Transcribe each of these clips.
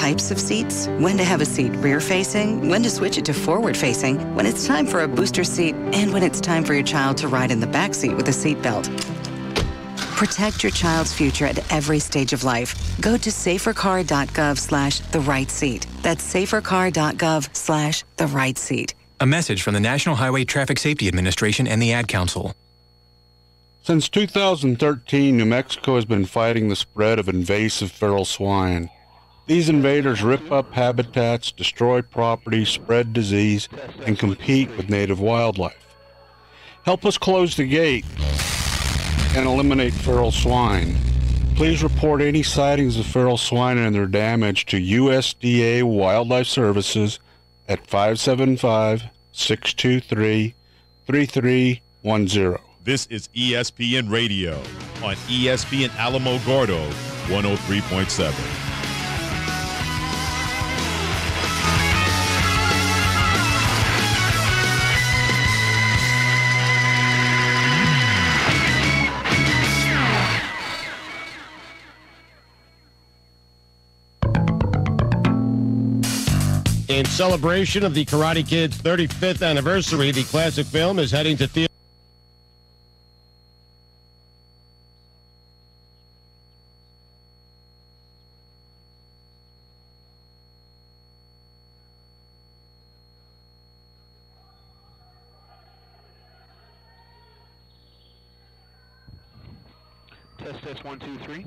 types of seats, when to have a seat rear-facing, when to switch it to forward-facing, when it's time for a booster seat, and when it's time for your child to ride in the back seat with a seatbelt. Protect your child's future at every stage of life. Go to safercar.gov/the-right-seat. That's safercar.gov/the-right-seat. A message from the National Highway Traffic Safety Administration and the Ad Council. Since 2013, New Mexico has been fighting the spread of invasive feral swine. These invaders rip up habitats, destroy property, spread disease, and compete with native wildlife. Help us close the gate and eliminate feral swine. Please report any sightings of feral swine and their damage to USDA Wildlife Services at 575-623-3310. This is ESPN Radio on ESPN Alamogordo 103.7. In celebration of the Karate Kid's 35th anniversary, the classic film is heading to theaters. Test 1 2 3.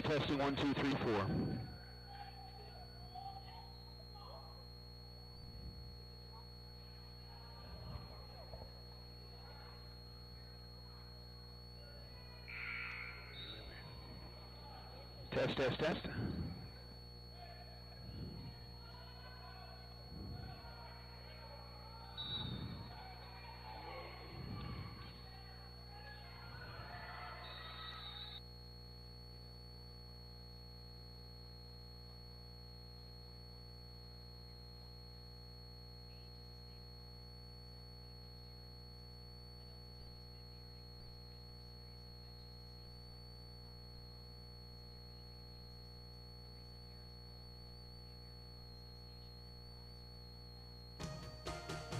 Testing 1 2 3 4. Test.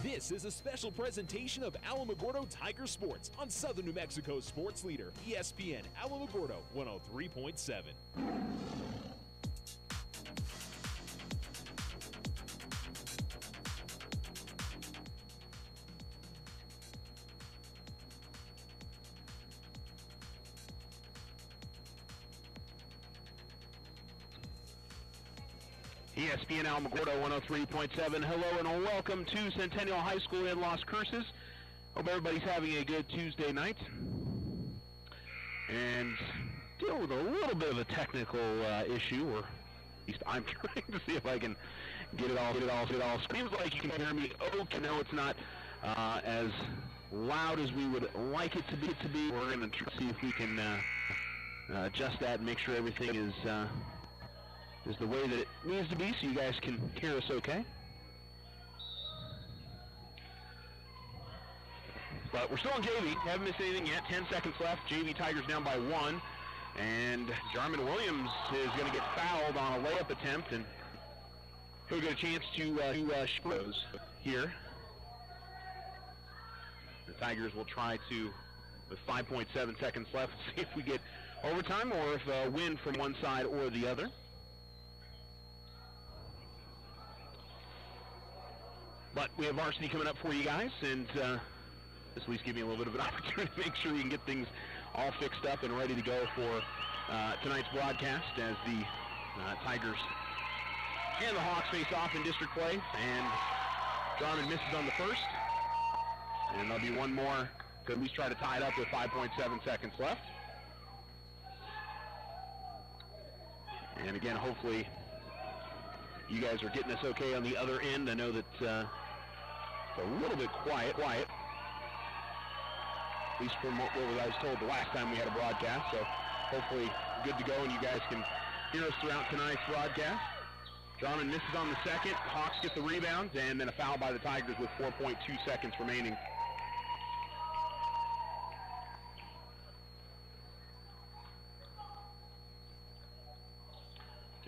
This is a special presentation of Alamogordo Tiger Sports on Southern New Mexico's sports leader, ESPN Alamogordo 103.7. ESPN Alamogordo 103.7. Hello and welcome to Centennial High School in Las Cruces. Hope everybody's having a good Tuesday night. And dealing with a little bit of a technical issue, or at least I'm trying to see if I can get it all. Seems like you can hear me. Okay, no, it's not as loud as we would like it to be. We're going to try to see if we can adjust that and make sure everything is the way that it needs to be, so you guys can hear us okay. But we're still in JV. Haven't missed anything yet. 10 seconds left. JV Tigers down by 1. And Jarman Williams is going to get fouled on a layup attempt, and he'll get a chance to shoot here. The Tigers will try to, with 5.7 seconds left, see if we get overtime or if a win from one side or the other. But we have varsity coming up for you guys, and this at least give me a little bit of an opportunity to make sure we can get things all fixed up and ready to go for tonight's broadcast as the Tigers and the Hawks face off in district play. And Jarman misses on the first, and there'll be one more to at least try to tie it up with 5.7 seconds left. And again, hopefully you guys are getting us okay on the other end. I know that it's a little bit quiet, at least from what I was told the last time we had a broadcast. So hopefully good to go, and you guys can hear us throughout tonight's broadcast. Jarman misses on the second. Hawks get the rebound, and then a foul by the Tigers with 4.2 seconds remaining.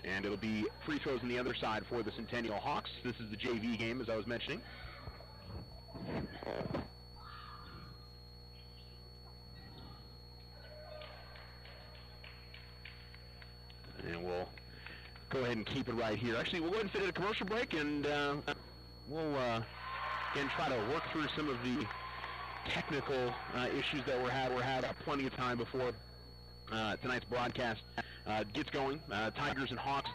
And it'll be free throws on the other side for the Centennial Hawks. This is the JV game, as I was mentioning. And we'll go ahead and keep it right here. Actually, we'll go ahead and fit in a commercial break, and we'll again try to work through some of the technical issues that we're had plenty of time before tonight's broadcast gets going. Tigers and Hawks,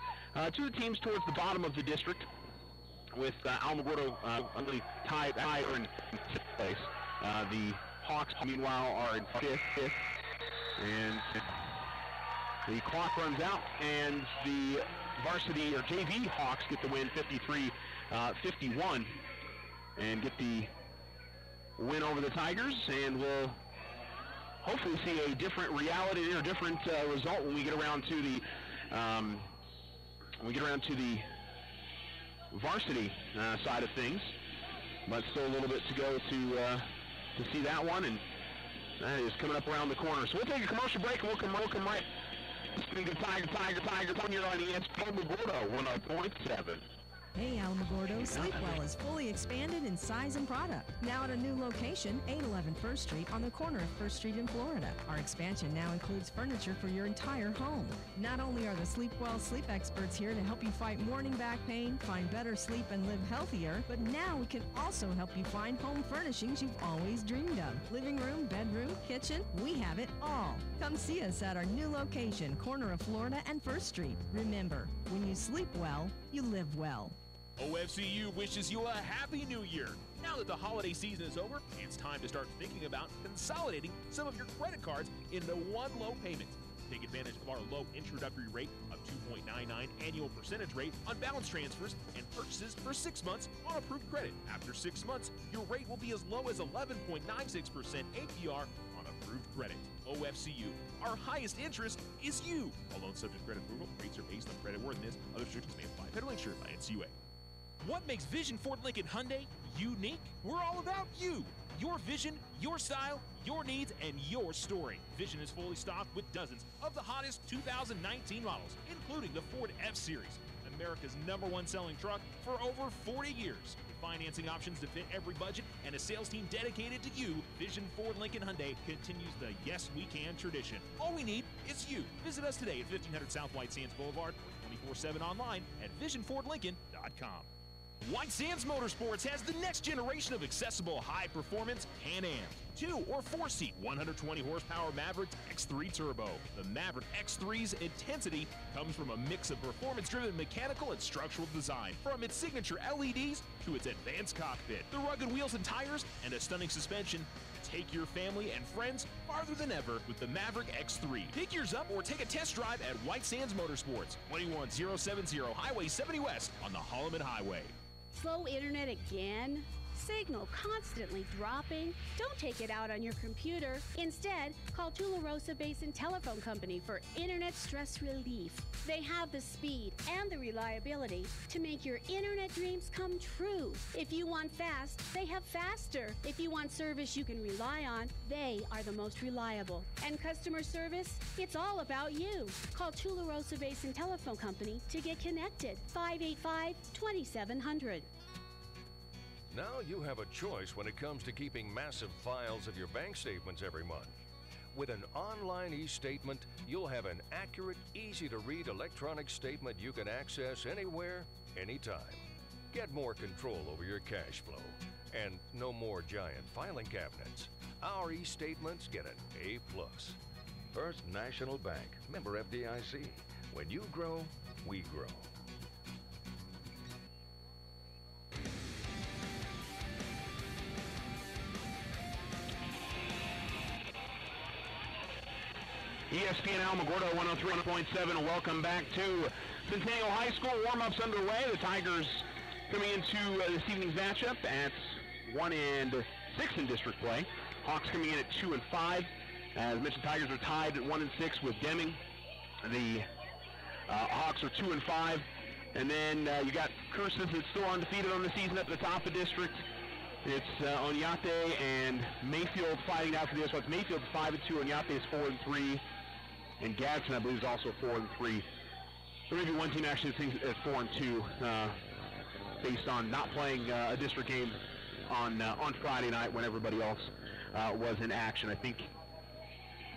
two of the teams towards the bottom of the district, with Alamogordo really tied in fifth place. The Hawks, meanwhile, are in fifth, and the clock runs out, and the varsity or JV Hawks get the win 53-51 and get the win over the Tigers, and we'll hopefully see a different reality or different result when we get around to the varsity side of things. But still a little bit to go to see that one, and that is coming up around the corner. So we'll take a commercial break, and we'll come right. Listening to Tiger here on ESPN Alamogordo 100.7. Hey Alamogordo, Sleepwell is fully expanded in size and product. Now at a new location, 811 First Street on the corner of First Street in Florida. Our expansion now includes furniture for your entire home. Not only are the Sleepwell sleep experts here to help you fight morning back pain, find better sleep, and live healthier, but now we can also help you find home furnishings you've always dreamed of. Living room, bedroom, kitchen, we have it all. Come see us at our new location, corner of Florida and First Street. Remember, when you sleep well, you live well. OFCU wishes you a happy new year. Now that the holiday season is over, it's time to start thinking about consolidating some of your credit cards into one low payment. Take advantage of our low introductory rate of 2.99 annual percentage rate on balance transfers and purchases for 6 months on approved credit. After 6 months, your rate will be as low as 11.96% APR on approved credit. OFCU, our highest interest is you. All loans subject to credit approval. Rates are based on creditworthiness. Other restrictions may apply. Federally insured by NCUA. What makes Vision Ford Lincoln Hyundai unique? We're all about you. Your vision, your style, your needs, and your story. Vision is fully stocked with dozens of the hottest 2019 models, including the Ford F-Series, America's #1 selling truck for over 40 years. With financing options to fit every budget and a sales team dedicated to you, Vision Ford Lincoln Hyundai continues the Yes We Can tradition. All we need is you. Visit us today at 1500 South White Sands Boulevard or 24/7 online at visionfordlincoln.com. White Sands Motorsports has the next generation of accessible high-performance Can-Am 2- or 4-seat 120-horsepower Maverick X3 Turbo. The Maverick X3's intensity comes from a mix of performance-driven mechanical and structural design, from its signature LEDs to its advanced cockpit, the rugged wheels and tires, and a stunning suspension. Take your family and friends farther than ever with the Maverick X3. Pick yours up or take a test drive at White Sands Motorsports, 21070 Highway 70 West on the Holloman Highway. Slow internet again? Signal constantly dropping? Don't take it out on your computer. Instead, call Tularosa Basin Telephone Company for internet stress relief. They have the speed and the reliability to make your internet dreams come true. If you want fast, they have faster. If you want service you can rely on, they are the most reliable. And customer service? It's all about you. Call Tularosa Basin Telephone Company to get connected. 585-2700. Now you have a choice when it comes to keeping massive files of your bank statements every month. With an online e-statement, you'll have an accurate, easy-to-read electronic statement you can access anywhere, anytime. Get more control over your cash flow. And no more giant filing cabinets. Our e-statements get an A+. First National Bank, member FDIC. When you grow, we grow. ESPN Alamogordo 103.7, and welcome back to Centennial High School. Warm-ups underway. The Tigers coming into this evening's matchup at 1-6 in district play. Hawks coming in at 2-5. As mentioned, Tigers are tied at 1-6 with Deming. The Hawks are 2-5 And then you got Cursus that's still undefeated on the season at the top of district. It's Oñate and Mayfield fighting out for this. So it's Mayfield's 5-2, Oñate's 4-3, and Gadsden, I believe, is also 4-3. There may be one team actually at 4-2, based on not playing a district game on Friday night when everybody else was in action. I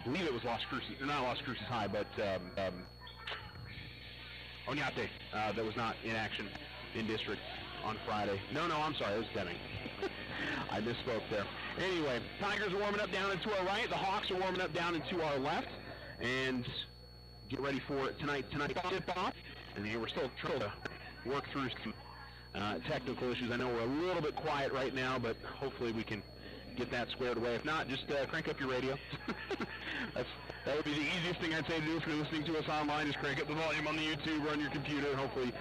believe it was Las Cruces, not Las Cruces High, but Oñate that was not in action in district on Friday. No, I'm sorry, it was Deming. I misspoke there. Anyway, Tigers are warming up down and to our right. The Hawks are warming up down and to our left. And get ready for tonight's tip-off. And we're still trying to work through some technical issues. I know we're a little bit quiet right now, but hopefully we can get that squared away. If not, just crank up your radio. That would be the easiest thing I'd say to do if you're listening to us online, is crank up the volume on the YouTube or on your computer, and hopefully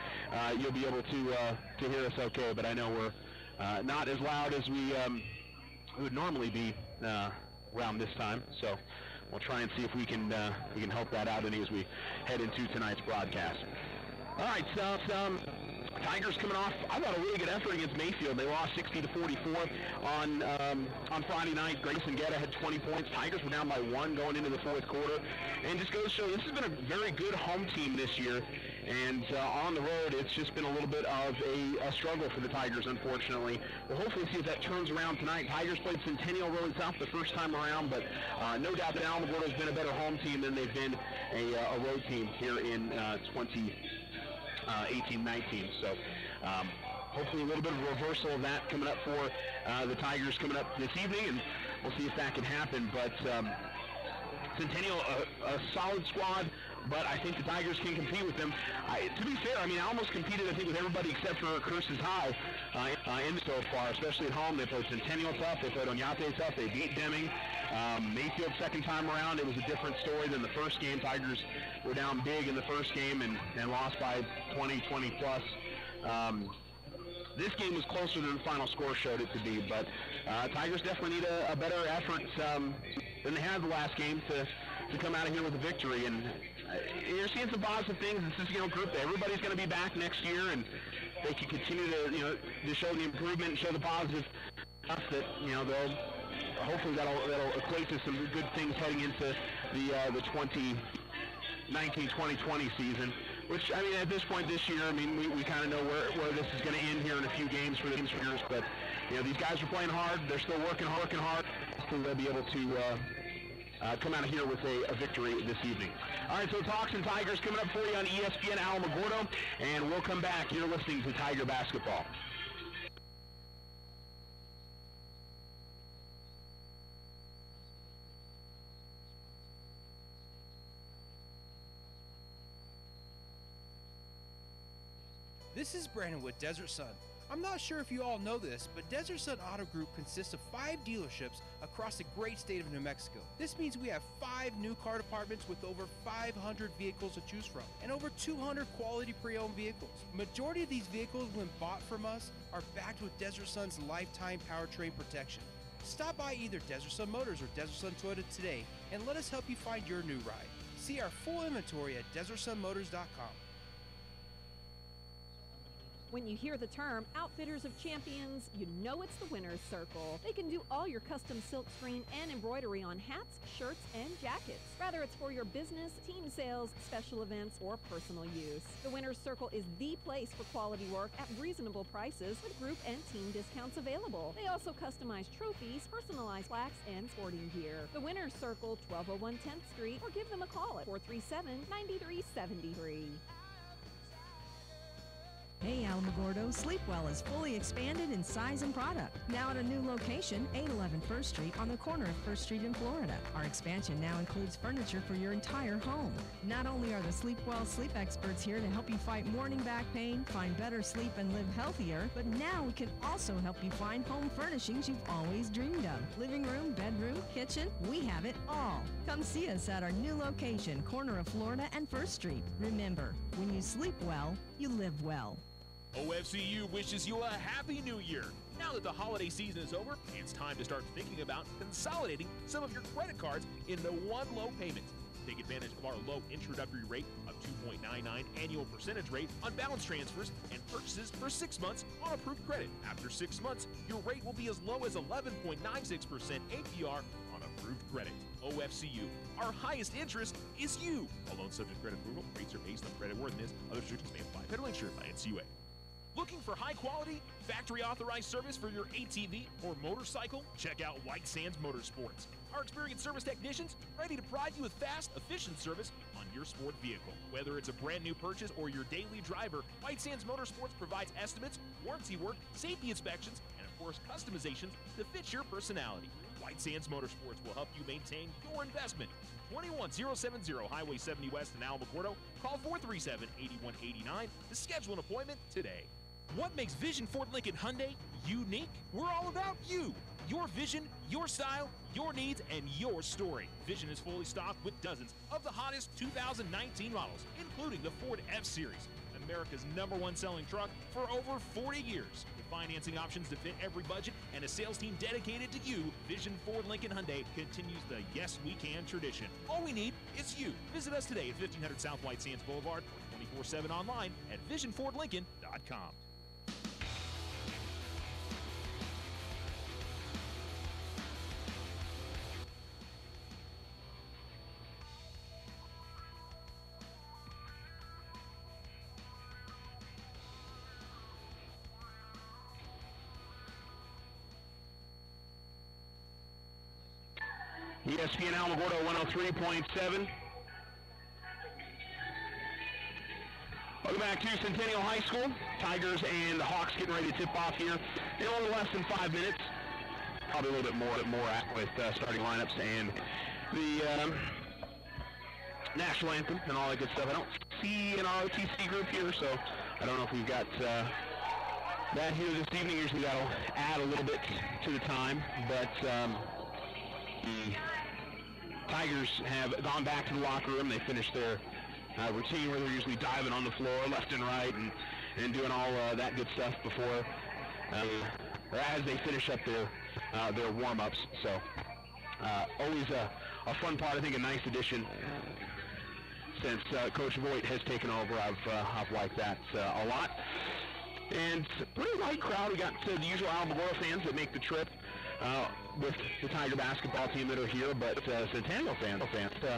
you'll be able to hear us okay. But I know we're not as loud as we would normally be around this time, so we'll try and see if we can help that out as we head into tonight's broadcast. All right, so Tigers coming off, I thought, a really good effort against Mayfield. They lost 60-44 on Friday night. Grayson Guetta had 20 points. Tigers were down by 1 going into the fourth quarter. And just goes to show this has been a very good home team this year. And on the road, it's just been a little bit of a struggle for the Tigers, unfortunately. We'll hopefully see if that turns around tonight. Tigers played Centennial really tough the first time around, but no doubt that Alamogordo has been a better home team than they've been a road team here in 2018-19. So hopefully a little bit of a reversal of that coming up for the Tigers coming up this evening, and we'll see if that can happen. But Centennial, a solid squad, but I think the Tigers can compete with them. To be fair, I mean, I almost competed, I think, with everybody except for Curses High in so far, especially at home. They played Centennial tough. They played Oñate tough. They beat Deming. Mayfield second time around, it was a different story than the first game. Tigers were down big in the first game and lost by 20 plus. This game was closer than the final score showed it to be, but Tigers definitely need a better effort than they had the last game to come out of here with a victory. And you're seeing some positive things in the Centennial group. Everybody's going to be back next year, and they can continue to show the improvement and show the positive stuff that they'll hopefully that'll equate to some good things heading into the 2019-2020 season. Which, I mean, at this point this year, I mean, we kind of know where this is going to end here in a few games for the Gamesfingers. But these guys are playing hard. They're still working hard. Hopefully they'll be able to come out of here with a victory this evening. All right, so it's Hawks and Tigers coming up for you on ESPN Alamogordo, and we'll come back. You're listening to Tiger Basketball. This is Brandon with Desert Sun. I'm not sure if you all know this, but Desert Sun Auto Group consists of 5 dealerships across the great state of New Mexico. This means we have 5 new car departments with over 500 vehicles to choose from and over 200 quality pre-owned vehicles. Majority of these vehicles, when bought from us, are backed with Desert Sun's lifetime powertrain protection. Stop by either Desert Sun Motors or Desert Sun Toyota today and let us help you find your new ride. See our full inventory at DesertSunMotors.com. When you hear the term Outfitters of Champions, you know it's the Winner's Circle. They can do all your custom silk screen and embroidery on hats, shirts, and jackets. Whether it's for your business, team sales, special events, or personal use. The Winner's Circle is the place for quality work at reasonable prices with group and team discounts available. They also customize trophies, personalized plaques, and sporting gear. The Winner's Circle, 1201 10th Street, or give them a call at 437-9373. Hey Alamogordo, Sleep Well is fully expanded in size and product. Now at a new location, 811 First Street on the corner of First Street in Florida. Our expansion now includes furniture for your entire home. Not only are the Sleep Well sleep experts here to help you fight morning back pain, find better sleep, and live healthier, but now we can also help you find home furnishings you've always dreamed of. Living room, bedroom, kitchen, we have it all. Come see us at our new location, corner of Florida and First Street. Remember, when you sleep well, you live well. OFCU wishes you a happy new year. Now that the holiday season is over, it's time to start thinking about consolidating some of your credit cards into one low payment. Take advantage of our low introductory rate of 2.99 annual percentage rate on balance transfers and purchases for 6 months on approved credit. After 6 months, your rate will be as low as 11.96% APR on approved credit. OFCU, our highest interest is you. All loans subject to credit approval. Rates are based on creditworthiness. Other restrictions may apply. Federally insured by NCUA. Looking for high-quality, factory-authorized service for your ATV or motorcycle? Check out White Sands Motorsports. Our experienced service technicians ready to provide you with fast, efficient service on your sport vehicle. Whether it's a brand new purchase or your daily driver, White Sands Motorsports provides estimates, warranty work, safety inspections, and of course customization to fit your personality. White Sands Motorsports will help you maintain your investment. 21070 Highway 70 West in Alamogordo. Call 437-8189 to schedule an appointment today. What makes Vision Ford Lincoln Hyundai unique? We're all about you. Your vision, your style, your needs, and your story. Vision is fully stocked with dozens of the hottest 2019 models, including the Ford F-Series, America's #1 selling truck for over 40 years. With financing options to fit every budget and a sales team dedicated to you, Vision Ford Lincoln Hyundai continues the Yes We Can tradition. All we need is you. Visit us today at 1500 South White Sands Boulevard or 24/7 online at visionfordlincoln.com. ESPN Alamogordo 103.7. Welcome back to Centennial High School. Tigers and the Hawks getting ready to tip off here in a little less than 5 minutes. Probably a little bit more with starting lineups and the national anthem and all that good stuff. I don't see an ROTC group here, so I don't know if we've got that here this evening. Usually that'll add a little bit to the time, but the Tigers have gone back to the locker room. They finished their routine where they're usually diving on the floor left and right and doing all that good stuff before or as they finish up their warm-ups. So always a fun part. I think a nice addition since Coach Voigt has taken over. I've liked that a lot. And pretty light crowd. We got the usual Alamogordo fans that make the trip with the Tiger basketball team that are here, but Centennial fans,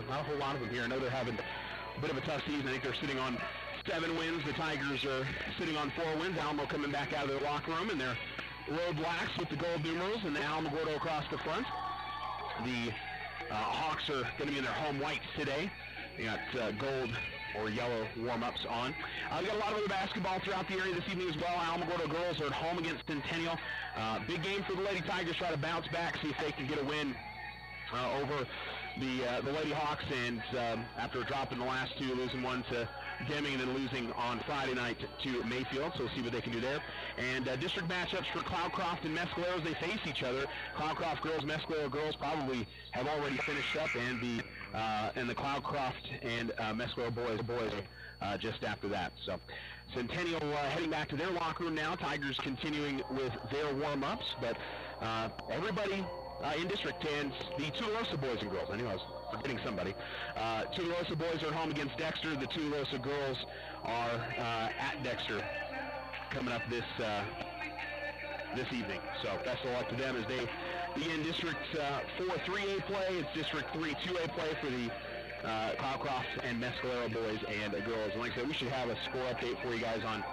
not a whole lot of them here. I know they're having a bit of a tough season. I think they're sitting on 7 wins. The Tigers are sitting on 4 wins. Alamo coming back out of their locker room in their road blacks with the gold numerals and the Alamogordo across the front. The Hawks are going to be in their home whites today. They got gold or yellow warm-ups on. We got a lot of other basketball throughout the area this evening as well. Alamogordo girls are at home against Centennial. Big game for the Lady Tigers. Try to bounce back, see if they can get a win over the Lady Hawks. And after dropping the last 2, losing one to Deming and then losing on Friday night to Mayfield. So we'll see what they can do there. And district matchups for Cloudcroft and Mescalero. They face each other. Cloudcroft girls, Mescalero girls probably have already finished up, and the Cloudcroft and Mescalero boys are just after that. So Centennial heading back to their locker room now. Tigers continuing with their warm-ups, but everybody in district, and the Tularosa boys and girls. I knew I was forgetting somebody. Tularosa boys are home against Dexter. The Tularosa girls are at Dexter coming up this evening. So best of luck to them as they begin District 4 3A play. It's District 3 2A play for the Cloudcroft and Mescalero boys and girls. And like I said, we should have a score update for you guys on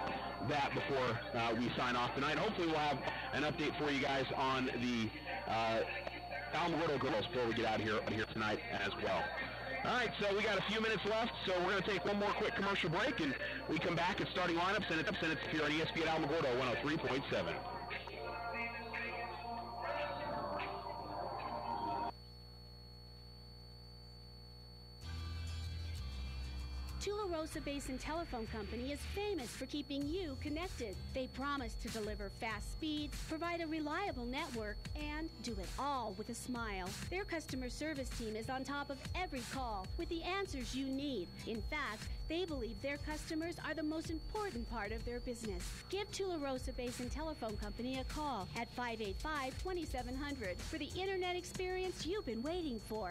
that before we sign off tonight. Hopefully we'll have an update for you guys on the Alamogordo girls before we get out here tonight as well. All right, so we got a few minutes left, so we're going to take one more quick commercial break, and we come back at starting lineups, and it's here on ESPN Alamogordo 103.7. Tularosa Basin Telephone Company is famous for keeping you connected. They promise to deliver fast speed, provide a reliable network, and do it all with a smile. Their customer service team is on top of every call with the answers you need. In fact, they believe their customers are the most important part of their business. Give Tularosa Basin Telephone Company a call at 585-2700 for the internet experience you've been waiting for.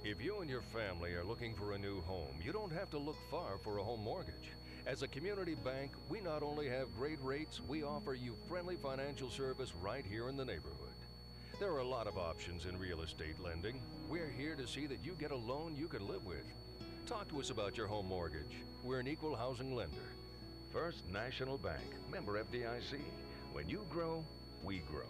If you and your family are looking for a new home, you don't have to look far for a home mortgage. As a community bank, we not only have great rates, we offer you friendly financial service right here in the neighborhood. There are a lot of options in real estate lending. We're here to see that you get a loan you can live with. Talk to us about your home mortgage. We're an equal housing lender. First National Bank, member FDIC. When you grow, we grow.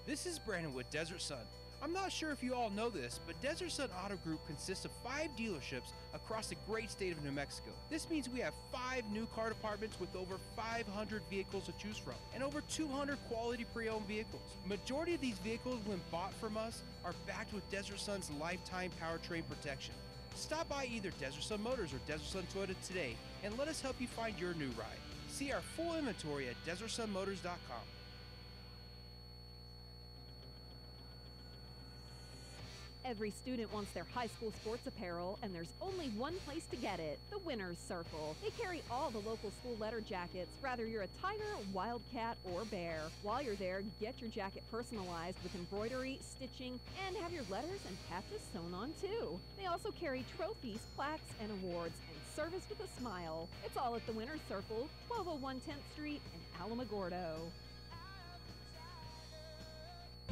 This is Brandon with Desert Sun. I'm not sure if you all know this, but Desert Sun Auto Group consists of 5 dealerships across the great state of New Mexico. This means we have 5 new car departments with over 500 vehicles to choose from and over 200 quality pre-owned vehicles. Majority of these vehicles, when bought from us, are backed with Desert Sun's lifetime powertrain protection. Stop by either Desert Sun Motors or Desert Sun Toyota today and let us help you find your new ride. See our full inventory at DesertSunMotors.com. Every student wants their high school sports apparel, and there's only one place to get it, the Winner's Circle. They carry all the local school letter jackets, whether you're a Tiger, Wildcat, or Bear. While you're there, get your jacket personalized with embroidery, stitching, and have your letters and patches sewn on too. They also carry trophies, plaques, and awards, and service with a smile. It's all at the Winner's Circle, 1201 10th Street in Alamogordo.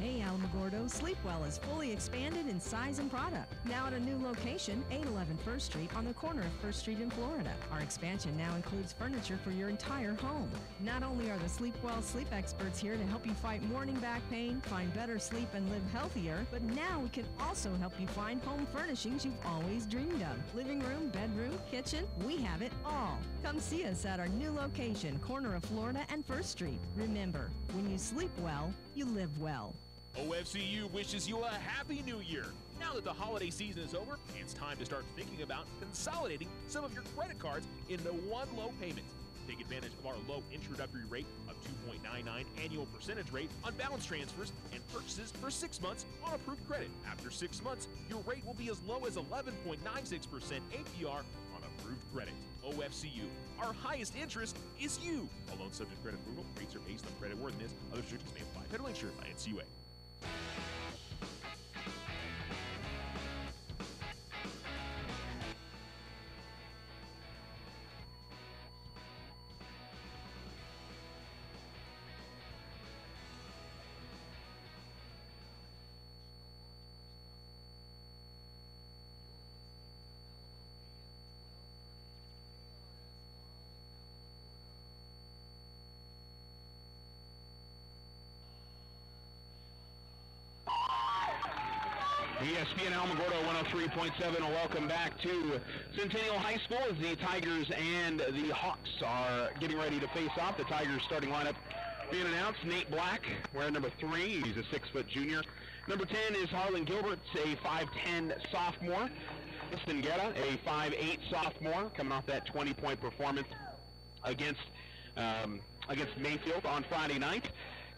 Hey Alamogordo, Sleepwell is fully expanded in size and product. Now at a new location, 811 First Street on the corner of First Street in Florida. Our expansion now includes furniture for your entire home. Not only are the Sleepwell sleep experts here to help you fight morning back pain, find better sleep, and live healthier, but now we can also help you find home furnishings you've always dreamed of. Living room, bedroom, kitchen, we have it all. Come see us at our new location, corner of Florida and First Street. Remember, when you sleep well, you live well. OFCU wishes you a happy new year. Now that the holiday season is over, it's time to start thinking about consolidating some of your credit cards into one low payment. Take advantage of our low introductory rate of 2.99 annual percentage rate on balance transfers and purchases for 6 months on approved credit. After 6 months, your rate will be as low as 11.96% APR on approved credit. OFCU, our highest interest is you. All loans subject to credit approval. Rates are based on credit worthiness. Other restrictions may apply. Federally insured by NCUA. ESPN Alamogordo 103.7. Welcome back to Centennial High School as the Tigers and the Hawks are getting ready to face off. The Tigers starting lineup being announced. Nate Black wearing number 3. He's a 6-foot junior. Number 10 is Harlan Gilbert, a 5'10 sophomore. Kristen Guerra, a 5'8 sophomore, coming off that 20-point performance against Mayfield on Friday night.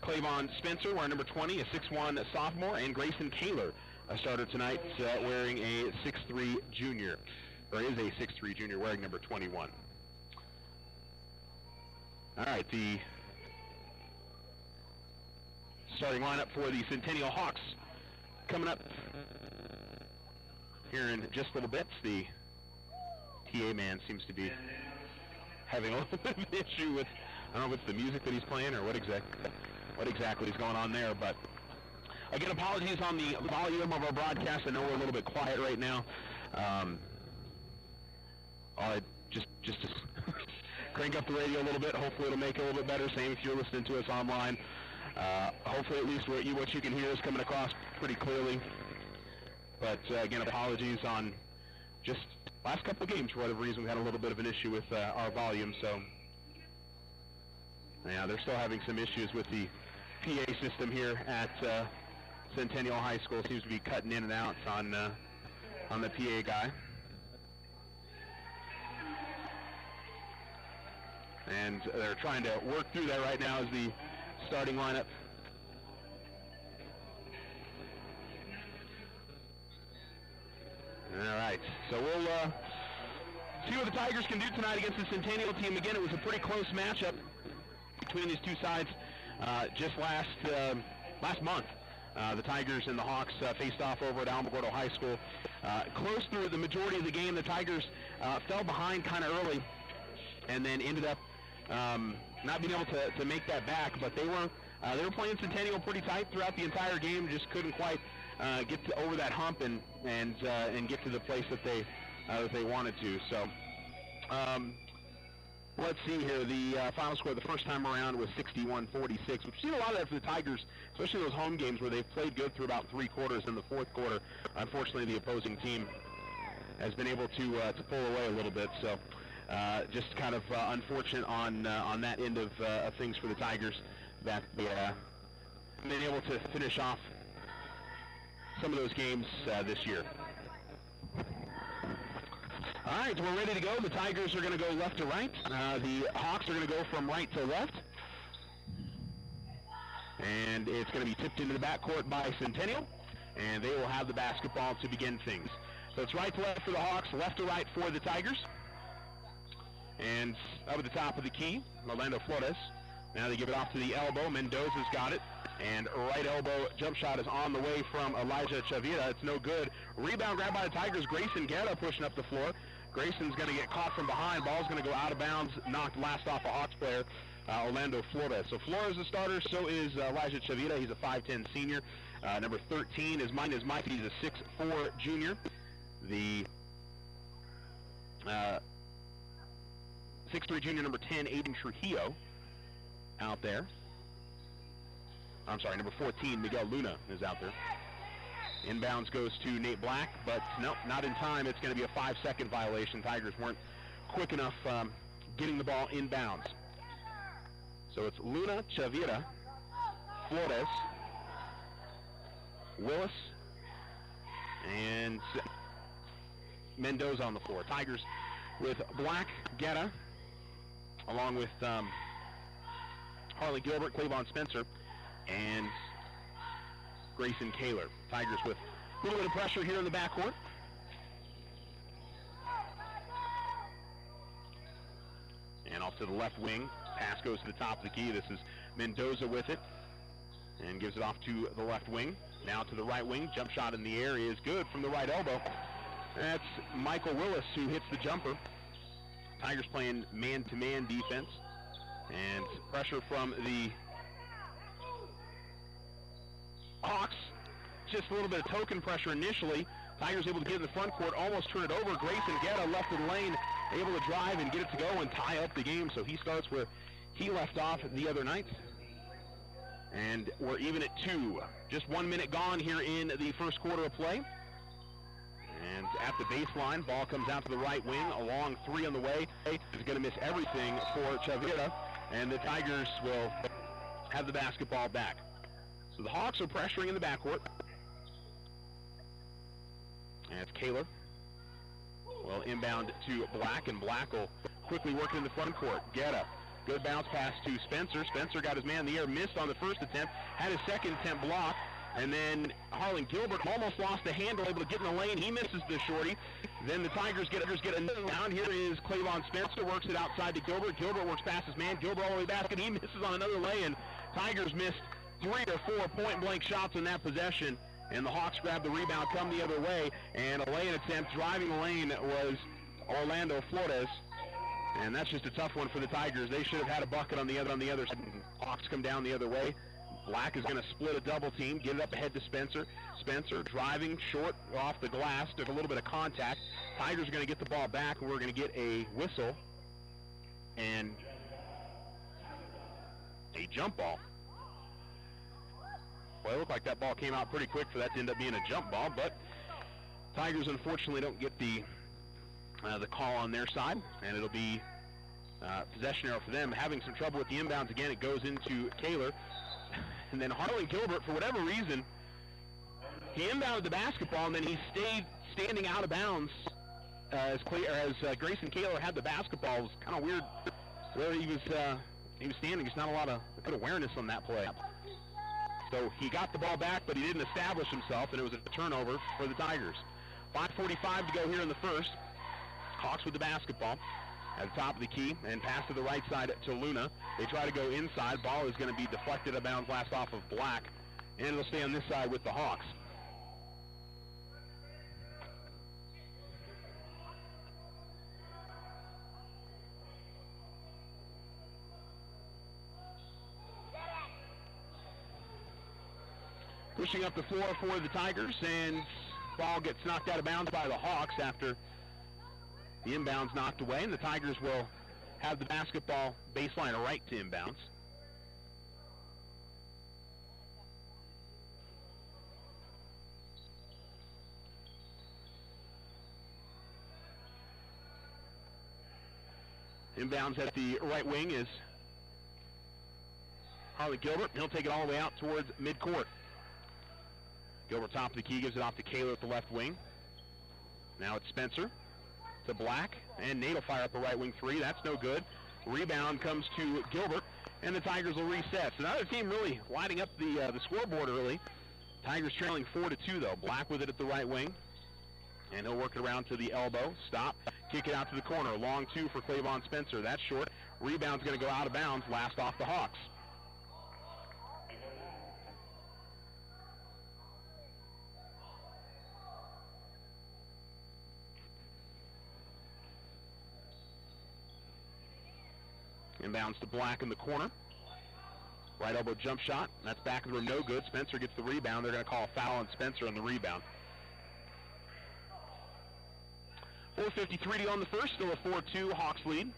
Clavon Spencer wearing number 20, a 6'1 sophomore, and Grayson Kaler, a starter tonight, wearing a 6'3 junior, or is a 6'3 junior wearing number 21. All right, the starting lineup for the Centennial Hawks coming up here in just a little bit. The TA man seems to be having a little bit of an issue with, I don't know if it's the music that he's playing or what exactly is going on there, but again, apologies on the volume of our broadcast. I know we're a little bit quiet right now. Just to crank up the radio a little bit. Hopefully it'll make it a little bit better. Same if you're listening to us online. Hopefully at least what you can hear is coming across pretty clearly. But again, apologies on just last couple of games. For whatever reason, we had a little bit of an issue with our volume. So yeah, they're still having some issues with the PA system here at Centennial High School. Seems to be cutting in and out on the PA guy. And they're trying to work through that right now as the starting lineup. All right, so we'll see what the Tigers can do tonight against the Centennial team. Again, it was a pretty close matchup between these two sides just last month. The Tigers and the Hawks faced off over at Alamogordo High School. Close through the majority of the game, the Tigers fell behind kind of early and then ended up not being able to make that back. But they were playing Centennial pretty tight throughout the entire game, just couldn't quite get over that hump and get to the place that they wanted to. So let's see here. The final score the first time around was 61-46. We've seen a lot of that for the Tigers, especially those home games where they've played good through about 3 quarters. In the 4th quarter, unfortunately, the opposing team has been able to pull away a little bit. So just kind of unfortunate on that end of things for the Tigers, that they haven't been able to finish off some of those games this year. All right, we're ready to go. The Tigers are going to go left to right. The Hawks are going to go from right to left. And it's going to be tipped into the backcourt by Centennial, and they will have the basketball to begin things. So it's right to left for the Hawks, left to right for the Tigers. And up at the top of the key, Orlando Flores. Now they give it off to the elbow. Mendoza's got it. And right elbow jump shot is on the way from Elijah Chavira. It's no good. Rebound grabbed by the Tigers. Grayson Guerra pushing up the floor. Grayson's going to get caught from behind. Ball's going to go out of bounds. Knocked last off a Hawks player, Orlando Flores. So Flores is the starter. So is Elijah Chavira. He's a 5'10 senior. Number 13 is Mike. He's a 6'4 junior. The 6'3 junior, number 10, Aiden Trujillo, out there. I'm sorry, number 14, Miguel Luna, is out there. Inbounds goes to Nate Black, but nope, not in time. It's going to be a 5-second violation. Tigers weren't quick enough getting the ball inbounds. So it's Luna, Chavira, Flores, Willis, and Mendoza on the floor. Tigers with Black, Guerra, along with Harley Gilbert, Clavon Spencer, and Grayson Kaler. Tigers with a little bit of pressure here in the backcourt. And off to the left wing. Pass goes to the top of the key. This is Mendoza with it and gives it off to the left wing. Now to the right wing. Jump shot in the air is good from the right elbow. That's Michael Willis who hits the jumper. Tigers playing man-to-man defense. And pressure from the Hawks. Just a little bit of token pressure initially. Tigers able to get in the front court, almost turn it over. Grayson Guerra left of the lane, able to drive and get it to go and tie up the game. So he starts where he left off the other night. And we're even at 2. Just 1 minute gone here in the first quarter of play. And at the baseline, ball comes out to the right wing. A long 3 on the way. Is going to miss everything for Chavira. And the Tigers will have the basketball back. So the Hawks are pressuring in the backcourt. And it's Kaler. Well, inbound to Black, and Black will quickly work it in the front court. Guerra. Good bounce pass to Spencer. Spencer got his man in the air, missed on the first attempt, had his second attempt blocked, and then Harlan Gilbert almost lost the handle, able to get in the lane. He misses the shorty. Then the Tigers get another down. Here is Clavon Spencer, works it outside to Gilbert. Gilbert works past his man. Gilbert all the way basket. He misses on another lay-in. Tigers missed 3 or 4 point-blank shots in that possession, and the Hawks grab the rebound, come the other way, and a lay-in attempt driving the lane was Orlando Flores. And that's just a tough one for the Tigers. They should have had a bucket on the other side. Hawks come down the other way. Black is going to split a double team, get it up ahead to Spencer. Spencer driving short off the glass, took a little bit of contact. Tigers are going to get the ball back, and we're going to get a whistle and a jump ball. Well, it looked like that ball came out pretty quick for that to end up being a jump ball, but Tigers unfortunately don't get the call on their side, and it'll be possession arrow for them. Having some trouble with the inbounds again, it goes into Kaler. And then Harlan Gilbert, for whatever reason, he inbounded the basketball, and then he stayed standing out of bounds as Grayson Kaler had the basketball. It was kind of weird where he was standing. There's not a lot of good awareness on that play. So he got the ball back, but he didn't establish himself, and it was a turnover for the Tigers. 5:45 to go here in the first. Hawks with the basketball at the top of the key, and pass to the right side to Luna. They try to go inside. Ball is going to be deflected out of bounds, last off of Black. And it'll stay on this side with the Hawks. Pushing up the floor for the Tigers, and ball gets knocked out of bounds by the Hawks after the inbounds knocked away, and the Tigers will have the basketball baseline right to inbounds. Inbounds at the right wing is Harlan Gilbert. He'll take it all the way out towards midcourt. Gilbert top of the key, gives it off to Kaler at the left wing. Now it's Spencer to Black, and Nate will fire up a right wing three. That's no good. Rebound comes to Gilbert, and the Tigers will reset. So another team really lighting up the scoreboard early. Tigers trailing 4-2 though. Black with it at the right wing, and he'll work it around to the elbow. Stop. Kick it out to the corner. Long two for Clavon Spencer. That's short. Rebound's going to go out of bounds. Last off the Hawks. Inbounds to Black in the corner. Right elbow jump shot. That's back of the room, no good. Spencer gets the rebound. They're going to call a foul on Spencer on the rebound. 4:53 to go on the first. Still a 4-2 Hawks lead.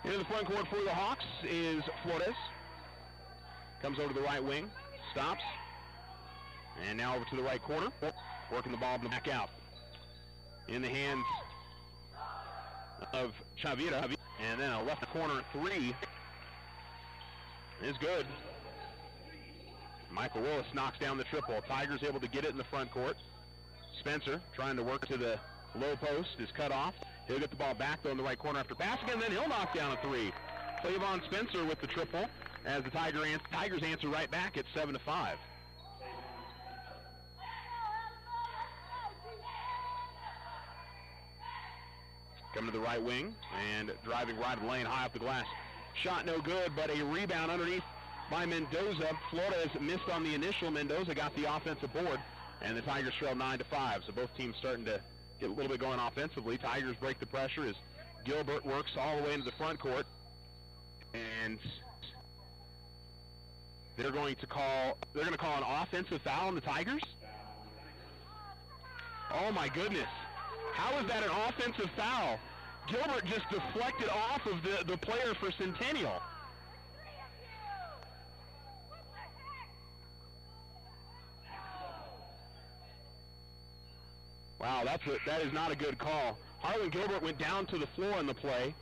Into the front court for the Hawks is Flores. Comes over to the right wing, stops, and now over to the right corner, working the ball back out. In the hands of Chavira, and then a left corner three is good. Michael Willis knocks down the triple. Tigers able to get it in the front court. Spencer trying to work to the low post is cut off. He'll get the ball back though in the right corner after passing, and then he'll knock down a three. Clavon Spencer with the triple as the Tigers answer right back at 7-5. Coming to the right wing and driving right of the lane, high up the glass. Shot no good, but a rebound underneath by Mendoza. Flores missed on the initial. Mendoza got the offensive board, and the Tigers trail 9-5. So both teams starting to get a little bit going offensively. Tigers break the pressure as Gilbert works all the way into the front court, and they're going to call an offensive foul on the Tigers. Oh my goodness. How is that an offensive foul? Gilbert just deflected off of the player for Centennial. Wow, that is not a good call. Harlan Gilbert went down to the floor in the play.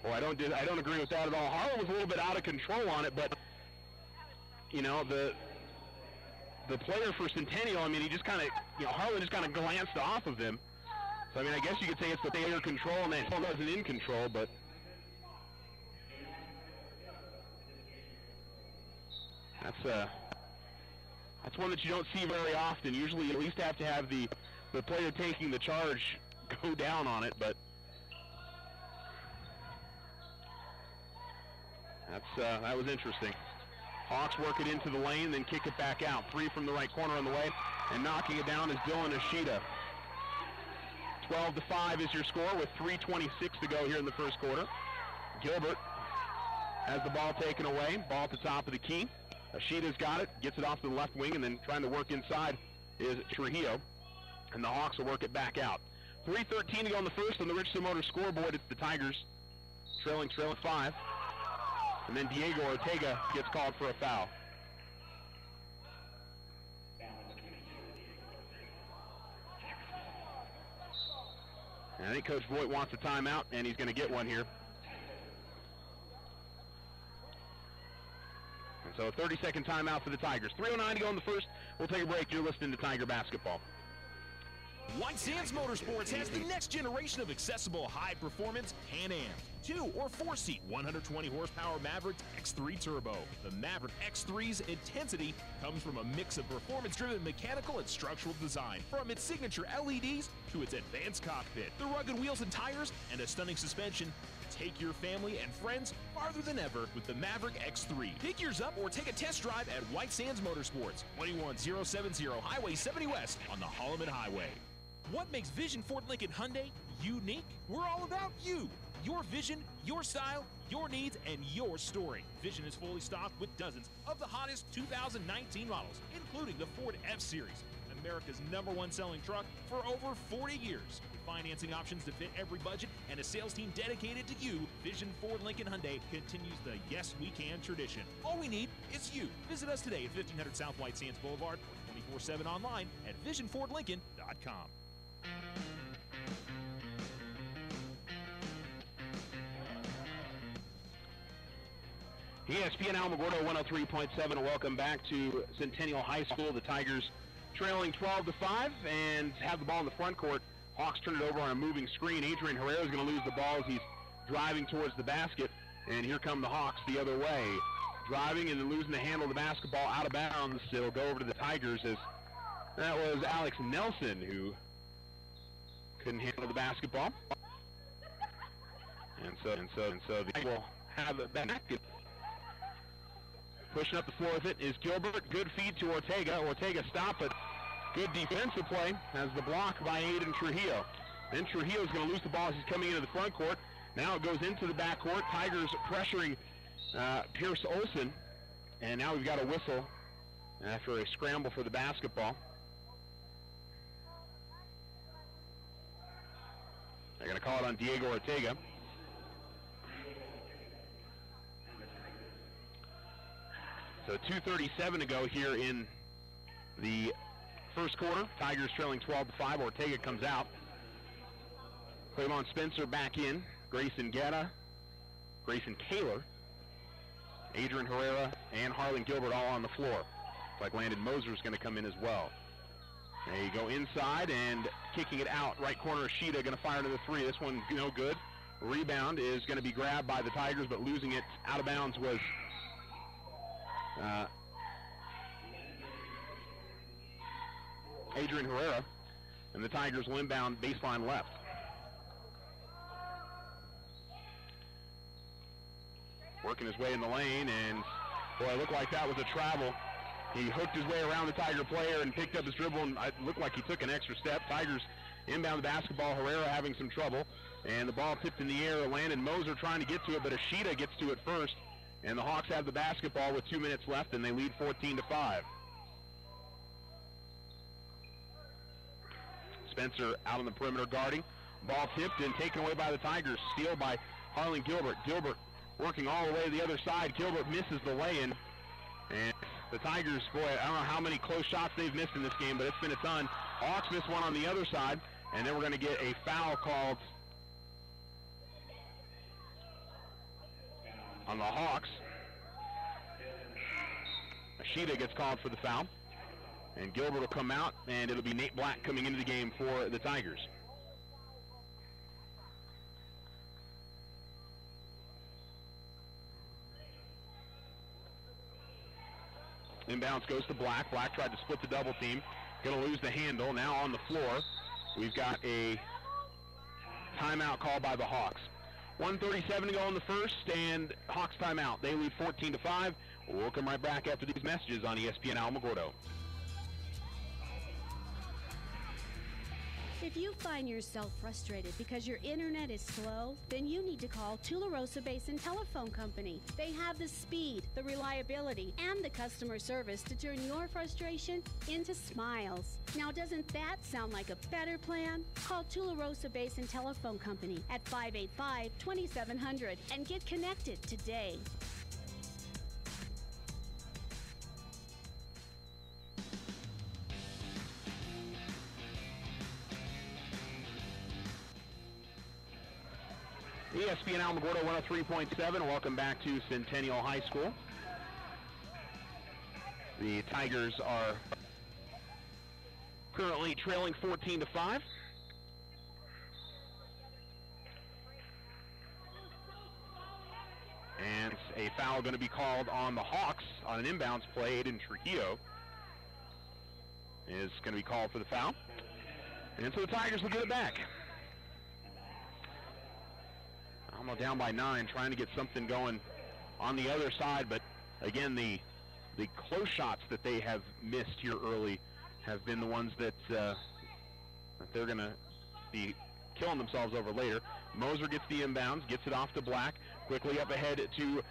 Well, I don't agree with that at all. Harlan was a little bit out of control on it, but you know, the player for Centennial, I mean, he just kind of, you know, Harlan just kind of glanced off of him. So I mean, I guess you could say it's the player control, and that he wasn't in control, but that's one that you don't see very often. Usually you at least have to have the player taking the charge go down on it, but that was interesting. Hawks work it into the lane, then kick it back out. Three from the right corner on the way, and knocking it down is Dylan Ashita. 12-5 is your score with 3:26 to go here in the first quarter. Gilbert has the ball taken away. Ball at the top of the key. Ashita's got it, gets it off to the left wing, and then trying to work inside is Trujillo. And the Hawks will work it back out. 3:13 to go on the first on the Richardson Motors scoreboard. It's the Tigers trailing 5. And then Diego Ortega gets called for a foul. And I think Coach Voigt wants a timeout, and he's going to get one here. And so a 30-second timeout for the Tigers. 3:09 to go in the first. We'll take a break. You're listening to Tiger Basketball. White Sands Motorsports has the next generation of accessible high-performance Can-Ams. 2- or 4-seat, 120-horsepower Maverick X3 Turbo. The Maverick X3's intensity comes from a mix of performance-driven mechanical and structural design. From its signature LEDs to its advanced cockpit, the rugged wheels and tires, and a stunning suspension, take your family and friends farther than ever with the Maverick X3. Pick yours up or take a test drive at White Sands Motorsports, 21070 Highway 70 West on the Holloman Highway. What makes Vision Ford Lincoln Hyundai unique? We're all about you. Your vision, your style, your needs, and your story. Vision is fully stocked with dozens of the hottest 2019 models, including the Ford F-Series, America's #1 selling truck for over 40 years. With financing options to fit every budget and a sales team dedicated to you, Vision Ford Lincoln Hyundai continues the Yes We Can tradition. All we need is you. Visit us today at 1500 South White Sands Boulevard or 24/7 online at visionfordlincoln.com. ESPN Alamogordo 103.7, and welcome back to Centennial High School. The Tigers trailing 12-5 and have the ball in the front court. Hawks turn it over on a moving screen. Adrian Herrera is going to lose the ball as he's driving towards the basket, and here come the Hawks the other way. Driving and then losing the handle of the basketball out of bounds. It'll go over to the Tigers as that was Alex Nelson who couldn't handle the basketball. And so they will have it back. Pushing up the floor with it is Gilbert. Good feed to Ortega. Ortega stopped, but good defensive play as the block by Aiden Trujillo. Then Trujillo's going to lose the ball as he's coming into the front court. Now it goes into the back court. Tigers pressuring Pierce Olson. And now we've got a whistle after a scramble for the basketball. They're going to call it on Diego Ortega. So 2:37 to go here in the first quarter. Tigers trailing 12-5. Ortega comes out. Clavon Spencer back in. Grayson Guetta, Grayson Taylor, Adrian Herrera, and Harlan Gilbert all on the floor. Looks like Landon Moser is going to come in as well. They go inside and kicking it out. Right corner, Ishida going to fire another three. This one no good. Rebound is going to be grabbed by the Tigers, but losing it out of bounds was Adrian Herrera, and the Tigers will inbound baseline left. Working his way in the lane, and boy, it looked like that was a travel. He hooked his way around the Tiger player and picked up his dribble, and it looked like he took an extra step. Tigers inbound the basketball. Herrera having some trouble, and the ball tipped in the air. Landon Moser trying to get to it, but Ishida gets to it first. And the Hawks have the basketball with 2 minutes left, and they lead 14-5. Spencer out on the perimeter guarding. Ball tipped and taken away by the Tigers. Steal by Harlan Gilbert. Gilbert working all the way to the other side. Gilbert misses the lay-in. And the Tigers, boy, I don't know how many close shots they've missed in this game, but it's been a ton. Hawks missed one on the other side, and then we're going to get a foul called on the Hawks. Ishida gets called for the foul, and Gilbert will come out, and it'll be Nate Black coming into the game for the Tigers. Inbounds goes to Black. Black tried to split the double team. Going to lose the handle. Now on the floor, we've got a timeout called by the Hawks. 1:37 to go in the first, and Hawks timeout. They lead 14-5. We'll come right back after these messages on ESPN Alamogordo. If you find yourself frustrated because your internet is slow, then you need to call Tularosa Basin Telephone Company. They have the speed, the reliability, and the customer service to turn your frustration into smiles. Now, doesn't that sound like a better plan? Call Tularosa Basin Telephone Company at 585-2700 and get connected today. ESPN Alamogordo 103.7. Welcome back to Centennial High School. The Tigers are currently trailing 14-5. And a foul going to be called on the Hawks on an inbounds play. Aiden Trujillo is going to be called for the foul. And so the Tigers will get it back. Alamo down by 9, trying to get something going on the other side, but again, the close shots that they have missed here early have been the ones that they're going to be killing themselves over later. Moser gets the inbounds, gets it off to Black, quickly up ahead to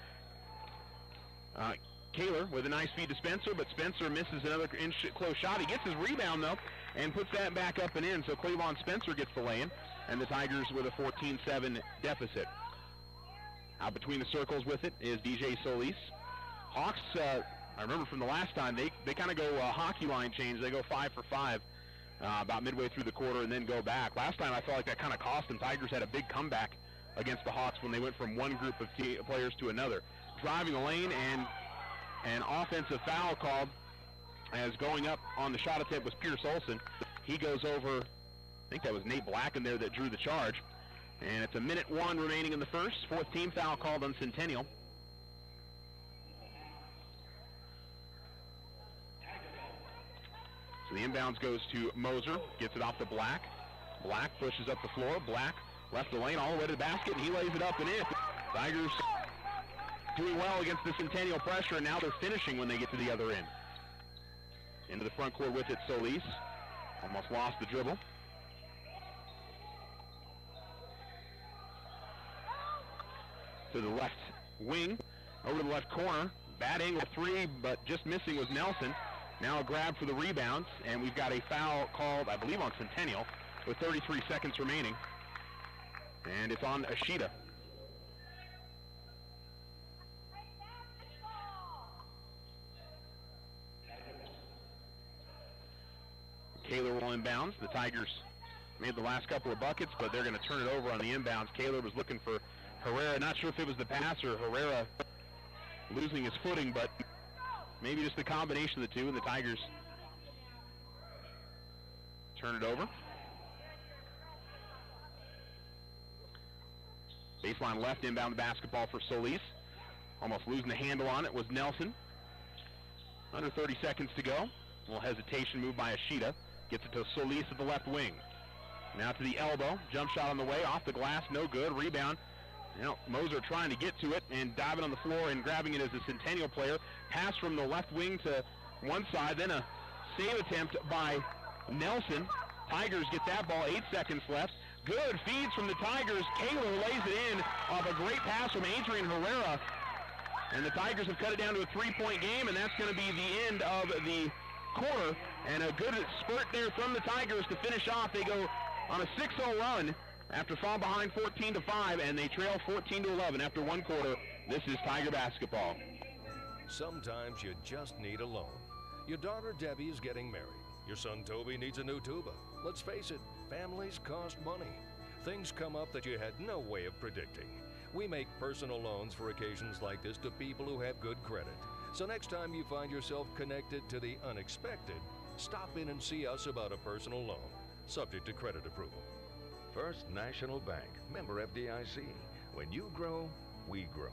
Kaler with a nice feed to Spencer, but Spencer misses another close shot. He gets his rebound, though, and puts that back up and in, so Cleavon Spencer gets the lay-in, and the Tigers with a 14-7 deficit. Out between the circles with it is DJ Solis. Hawks, I remember from the last time, they kind of go hockey line change. They go 5 for 5 about midway through the quarter and then go back. Last time I felt like that kind of cost them. Tigers had a big comeback against the Hawks when they went from one group of players to another. Driving the lane, and an offensive foul called as going up on the shot attempt was Pierce Olson. He goes over, I think that was Nate Black in there that drew the charge. And it's a minute 1 remaining in the first. Fourth team foul called on Centennial. So the inbounds goes to Moser, gets it off to Black. Black pushes up the floor. Black left the lane all the way to the basket, and he lays it up and in. Tigers doing well against the Centennial pressure, and now they're finishing when they get to the other end. Into the front court with it, Solis. Almost lost the dribble. To the left wing, over to the left corner. Bad angle 3, but just missing was Nelson. Now a grab for the rebounds, and we've got a foul called, I believe, on Centennial with 33 seconds remaining. And it's on Ashita. Kaler will inbounds. The Tigers made the last couple of buckets, but they're going to turn it over on the inbounds. Kaler was looking for Herrera. Not sure if it was the pass or Herrera losing his footing, but maybe just the combination of the two, and the Tigers turn it over. Baseline left, inbound the basketball for Solis. Almost losing the handle on it was Nelson. Under 30 seconds to go. A little hesitation move by Ashita. Gets it to Solis at the left wing. Now to the elbow. Jump shot on the way. Off the glass. No good. Rebound. Now Moser trying to get to it and diving on the floor and grabbing it as a Centennial player. Pass from the left wing to one side. Then a save attempt by Nelson. Tigers get that ball. 8 seconds left. Good feeds from the Tigers. Kaler lays it in off a great pass from Adrian Herrera. And the Tigers have cut it down to a 3-point game, and that's going to be the end of the quarter. And a good spurt there from the Tigers to finish off. They go on a 6-0 run after falling behind 14-5, and they trail 14-11 after one quarter. This is Tiger basketball. Sometimes you just need a loan. Your daughter Debbie is getting married. Your son Toby needs a new tuba. Let's face it, families cost money. Things come up that you had no way of predicting. We make personal loans for occasions like this to people who have good credit. So next time you find yourself connected to the unexpected, stop in and see us about a personal loan, subject to credit approval. First National Bank, member FDIC. When you grow, we grow.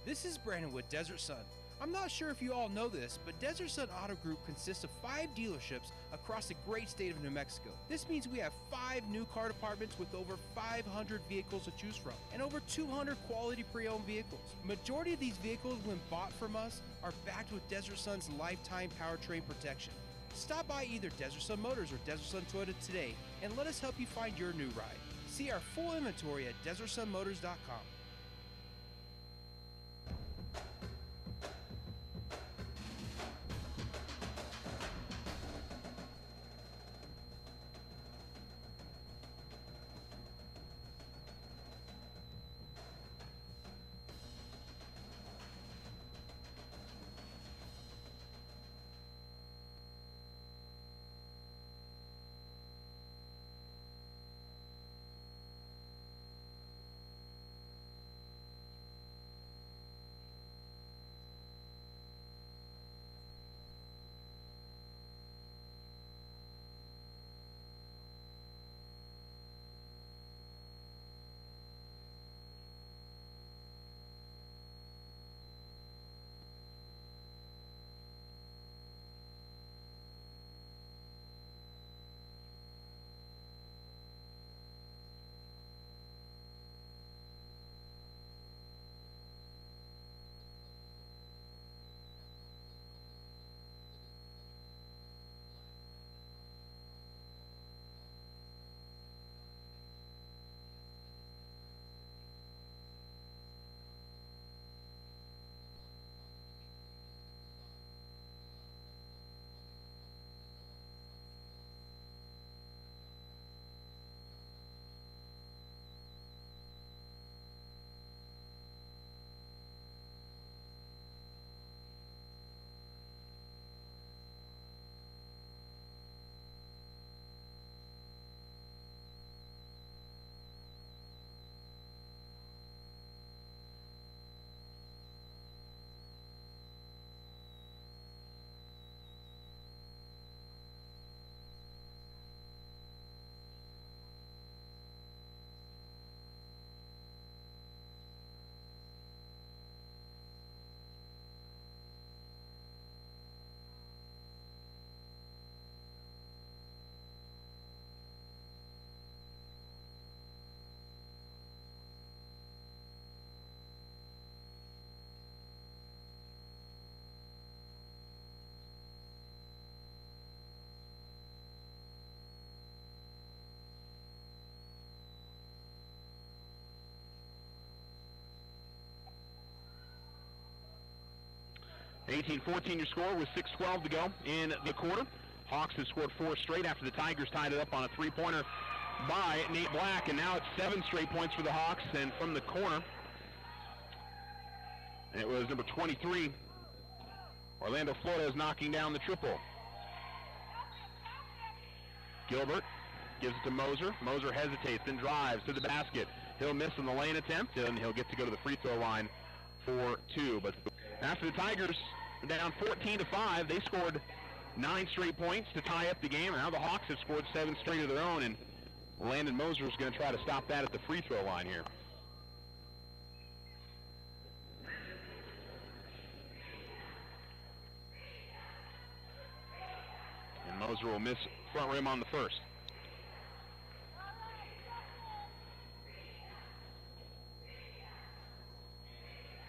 This is Brandon with Desert Sun. I'm not sure if you all know this, but Desert Sun Auto Group consists of 5 dealerships across the great state of New Mexico. This means we have 5 new car departments with over 500 vehicles to choose from and over 200 quality pre-owned vehicles. Majority of these vehicles, when bought from us, are backed with Desert Sun's lifetime powertrain protection. Stop by either Desert Sun Motors or Desert Sun Toyota today and let us help you find your new ride. See our full inventory at DesertSunMotors.com. 18-14 your score with 6:12 to go in the quarter. Hawks have scored 4 straight after the Tigers tied it up on a three-pointer by Nate Black, and now it's 7 straight points for the Hawks. And from the corner, it was number 23, Orlando Flores, knocking down the triple. Gilbert gives it to Moser. Moser hesitates, then drives to the basket. He'll miss on the lane attempt, and he'll get to go to the free throw line for 2. But after the Tigers were down 14-5, they scored 9 straight points to tie up the game. And now the Hawks have scored 7 straight of their own, and Landon Moser is going to try to stop that at the free throw line here. And Moser will miss front rim on the first.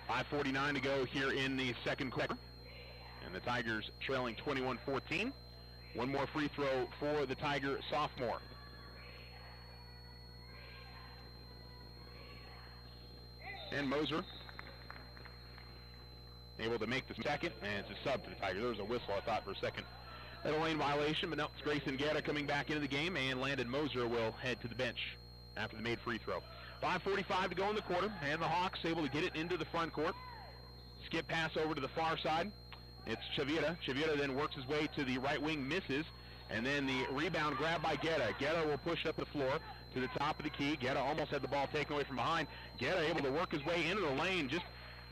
.5:49 to go here in the second quarter. And the Tigers trailing 21-14. One more free throw for the Tiger sophomore. And Moser able to make the second, and it's a sub to the Tigers. There was a whistle, I thought, for a second. A lane violation, but no, it's Grayson Guerra coming back into the game, and Landon Moser will head to the bench after the made free throw. 5:45 to go in the quarter, and the Hawks able to get it into the front court. Skip pass over to the far side. It's Chavira. Chavira then works his way to the right wing, misses, and then the rebound grab by Guerra. Guerra will push up the floor to the top of the key. Guerra almost had the ball taken away from behind. Guerra able to work his way into the lane. Just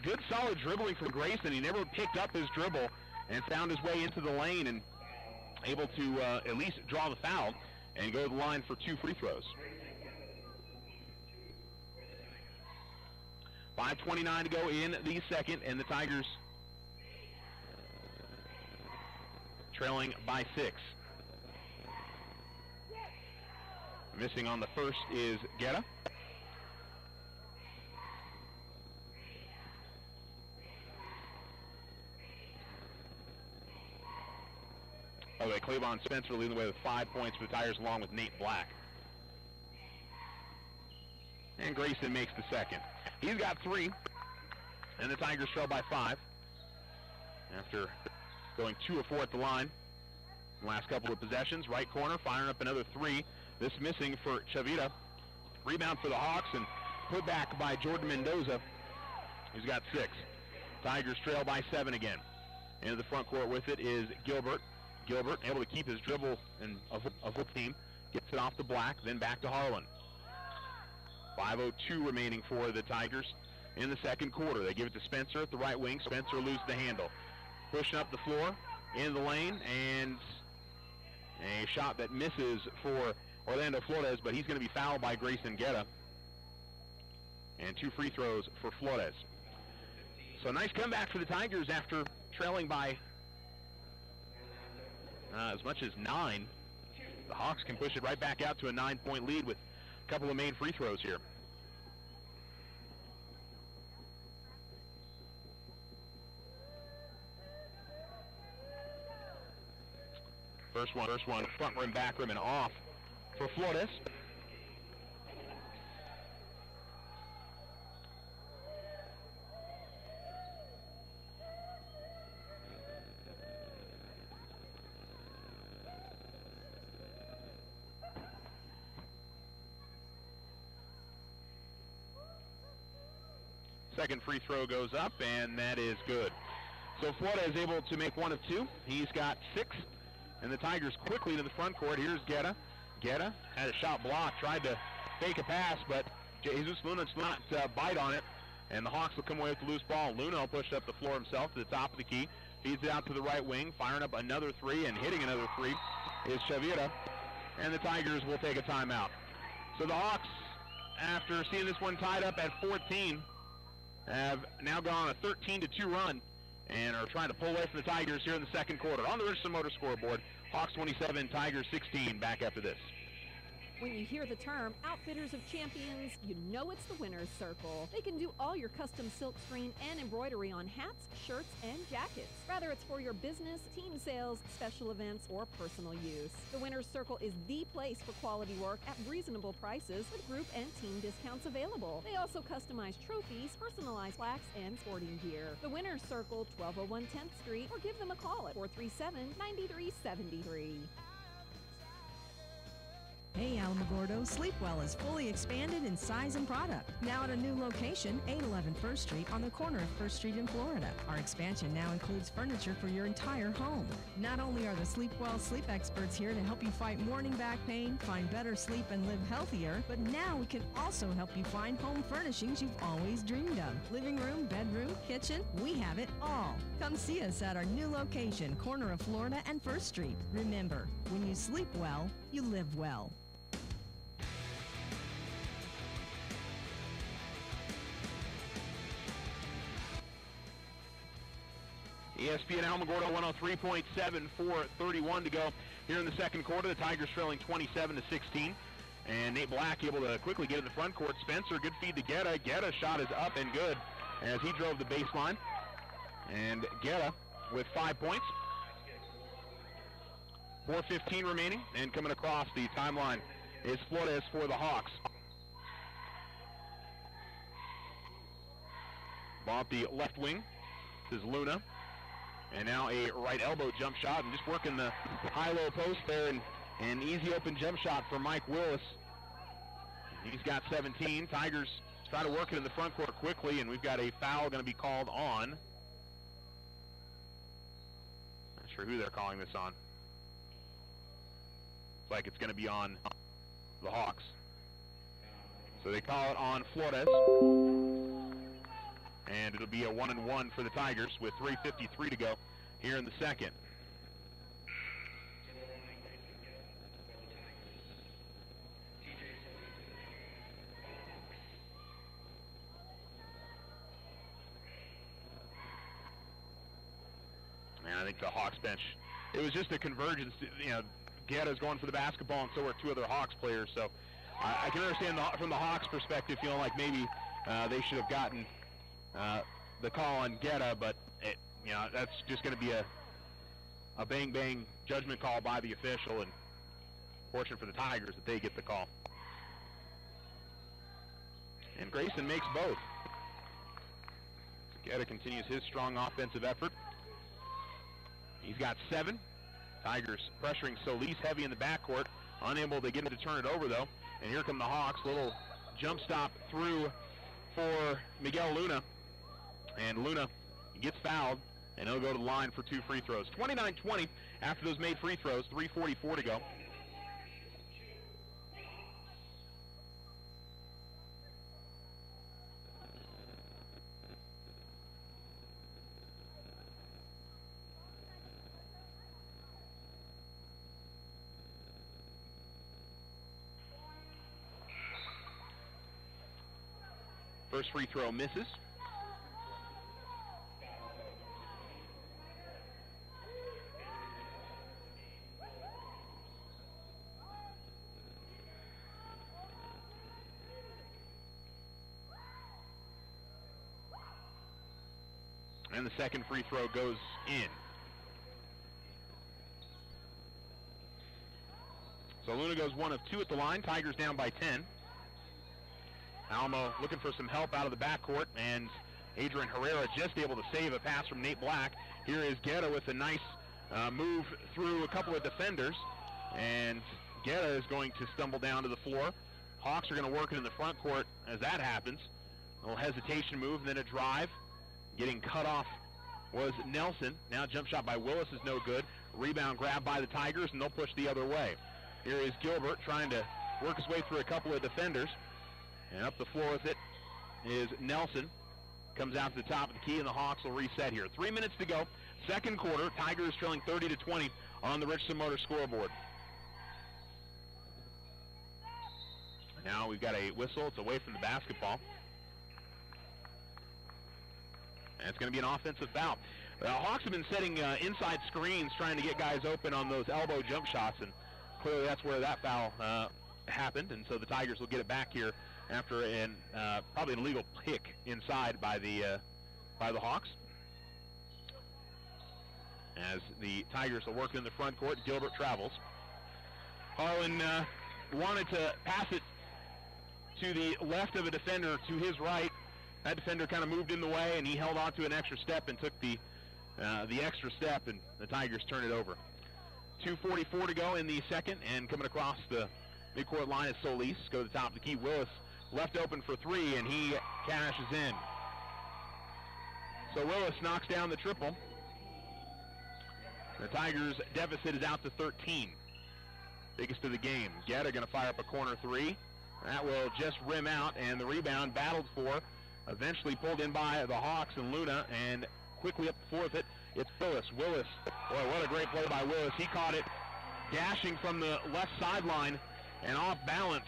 good, solid dribbling from Grayson. He never picked up his dribble and found his way into the lane and able to at least draw the foul and go to the line for 2 free throws. 5:29 to go in the second, and the Tigers trailing by 6. Missing on the first is Guerra. Okay, Cleavon Spencer leading the way with 5 points for the Tigers, along with Nate Black. And Grayson makes the second. He's got 3, and the Tigers trail by 5 after going 2 of 4 at the line. Last couple of possessions, right corner, firing up another 3. This missing for Chavira. Rebound for the Hawks, and put back by Jordan Mendoza, who's got 6. Tigers trail by 7 again. Into the front court with it is Gilbert. Gilbert able to keep his dribble and of the team. Gets it off to Black, then back to Harlan. 5:02 remaining for the Tigers in the second quarter. They give it to Spencer at the right wing. Spencer loses the handle. Pushing up the floor into the lane, and a shot that misses for Orlando Flores, but he's going to be fouled by Grayson Guerra. And 2 free throws for Flores. So nice comeback for the Tigers after trailing by as much as 9. The Hawks can push it right back out to a 9-point lead with a couple of made free throws here. First one, front rim, back rim, and off for Flores. Second free throw goes up, and that is good. So Flores is able to make 1 of 2. He's got 6. And the Tigers quickly to the front court. Here's Guerra. Guerra had a shot blocked, tried to fake a pass, but Jesus Luna does not bite on it. And the Hawks will come away with the loose ball. Luna will push up the floor himself to the top of the key. Feeds it out to the right wing, firing up another 3, and hitting another 3 is Chavira. And the Tigers will take a timeout. So the Hawks, after seeing this one tied up at 14, have now gone on a 13-2 run and are trying to pull away from the Tigers here in the second quarter. On the Richardson Motor scoreboard, Hawks 27, Tigers 16, back after this. When you hear the term Outfitters of Champions, you know it's the winner's circle. They can do all your custom silkscreen and embroidery on hats, shirts, and jackets. Whether it's for your business, team sales, special events, or personal use. The winner's circle is the place for quality work at reasonable prices with group and team discounts available. They also customize trophies, personalized plaques, and sporting gear. The winner's circle, 1201 10th Street, or give them a call at 437-9373. Hey Alamogordo, Sleepwell is fully expanded in size and product. Now at a new location, 811 First Street on the corner of First Street in Florida. Our expansion now includes furniture for your entire home. Not only are the Sleepwell sleep experts here to help you fight morning back pain, find better sleep, and live healthier, but now we can also help you find home furnishings you've always dreamed of. Living room, bedroom, kitchen, we have it all. Come see us at our new location, corner of Florida and First Street. Remember, when you sleep well, you live well. ESPN Alamogordo 103.7, 4:31 to go here in the second quarter. The Tigers trailing 27-16. And Nate Black able to quickly get in the front court. Spencer, good feed to Guetta. Guetta's shot is up and good as he drove the baseline. And Guetta with 5 points. 4:15 remaining, and coming across the timeline is Flores for the Hawks. Ball at the left wing. This is Luna. And now a right elbow jump shot, and just working the high-low post there, and an easy open jump shot for Mike Willis. He's got 17. Tigers try to work it in the front court quickly, and we've got a foul going to be called on. Not sure who they're calling this on. Looks like it's going to be on the Hawks. So they call it on Flores. And it'll be a 1-and-1 for the Tigers with 3:53 to go here in the second. And I think the Hawks bench, it was just a convergence. You know, Guetta's going for the basketball, and so are two other Hawks players. So I can understand from the Hawks' perspective feeling like maybe they should have gotten the call on Guetta, but that's just going to be a bang-bang judgment call by the official, and fortunate for the Tigers that they get the call. And Grayson makes both. Guetta continues his strong offensive effort. He's got 7. Tigers pressuring Solis heavy in the backcourt, unable to get him to turn it over though. And here come the Hawks, little jump stop through for Miguel Luna. And Luna gets fouled, and he'll go to the line for 2 free throws. 29-20 after those made free throws, 3:44 to go. First free throw misses. And the second free throw goes in. So Luna goes 1 of 2 at the line. Tigers down by 10. Alamo looking for some help out of the backcourt, and Adrian Herrera just able to save a pass from Nate Black. Here is Guetta with a nice move through a couple of defenders, and Guetta is going to stumble down to the floor. Hawks are going to work it in the front court as that happens. A little hesitation move, and then a drive. Getting cut off was Nelson. Now jump shot by Willis is no good. Rebound grab by the Tigers, and they'll push the other way. Here is Gilbert trying to work his way through a couple of defenders. And up the floor with it is Nelson. Comes out to the top of the key, and the Hawks will reset here. 3 minutes to go. Second quarter. Tigers trailing 30-20 on the Richardson Motor scoreboard. Now we've got a whistle. It's away from the basketball. And it's going to be an offensive foul. The Hawks have been setting inside screens trying to get guys open on those elbow jump shots, and clearly that's where that foul happened, and so the Tigers will get it back here after probably an illegal pick inside by the Hawks. As the Tigers will work in the front court, Gilbert travels. Harlan wanted to pass it to the left of a defender to his right. That defender kind of moved in the way, and he held on to an extra step and took the extra step, and the Tigers turn it over. 2:44 to go in the second, and coming across the midcourt line is Solis. Go to the top of the key. Willis left open for three, and he cashes in. So Willis knocks down the triple. The Tigers' deficit is out to 13. Biggest of the game. Getta going to fire up a corner three. That will just rim out, and the rebound battled for, eventually pulled in by the Hawks and Luna, and quickly up the fourth it. It's Willis. Willis, boy, what a great play by Willis. He caught it dashing from the left sideline and off balance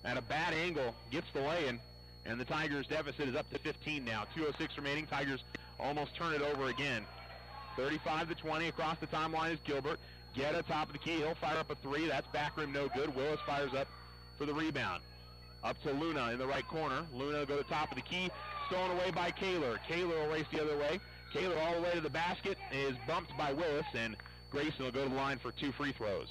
at a bad angle, gets the lay-in, and the Tigers' deficit is up to 15 now. 2:06 remaining. Tigers almost turn it over again. 35-20 across the timeline is Gilbert. Getta, top of the key. He'll fire up a three. That's back rim, no good. Willis fires up for the rebound. Up to Luna in the right corner. Luna will go to the top of the key. Stolen away by Kaler. Kaler will race the other way. Kaler all the way to the basket is bumped by Willis, and Grayson will go to the line for 2 free throws.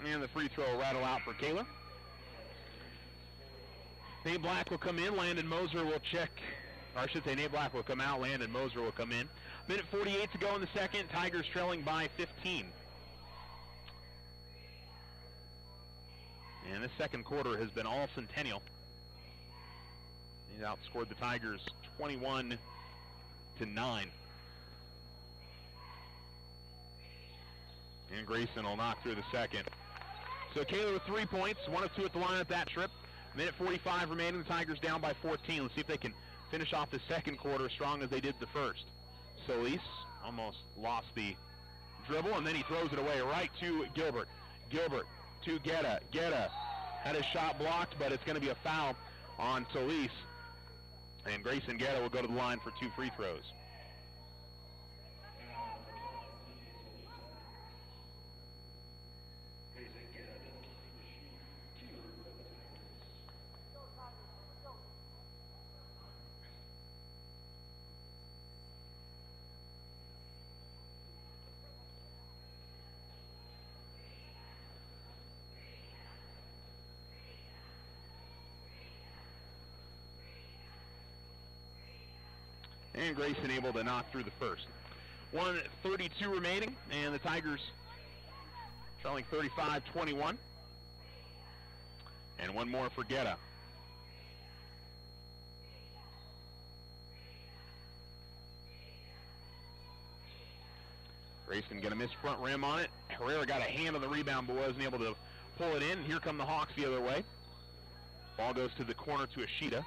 And the free throw will rattle out for Kaler. Nate Black will come in. Landon Moser will check. Or I should say Nate Black will come out. Landon Moser will come in. Minute 48 to go in the second. Tigers trailing by 15. And this second quarter has been all Centennial. He's outscored the Tigers 21-9. And Grayson will knock through the second. So Kaler with 3 points, 1 of 2 at the line at that trip. Minute 45 remaining, the Tigers down by 14. Let's see if they can finish off the second quarter as strong as they did the first. Solis almost lost the dribble, and then he throws it away right to Gilbert. Gilbert to Getta. Getta had his shot blocked, but it's going to be a foul on Solis. And Grayson Getta will go to the line for 2 free throws. And Grayson able to knock through the first. 1:32 remaining, and the Tigers trailing 35-21. And one more for Getta. Grayson going to miss front rim on it. Herrera got a hand on the rebound, but wasn't able to pull it in. Here come the Hawks the other way. Ball goes to the corner to Ishida.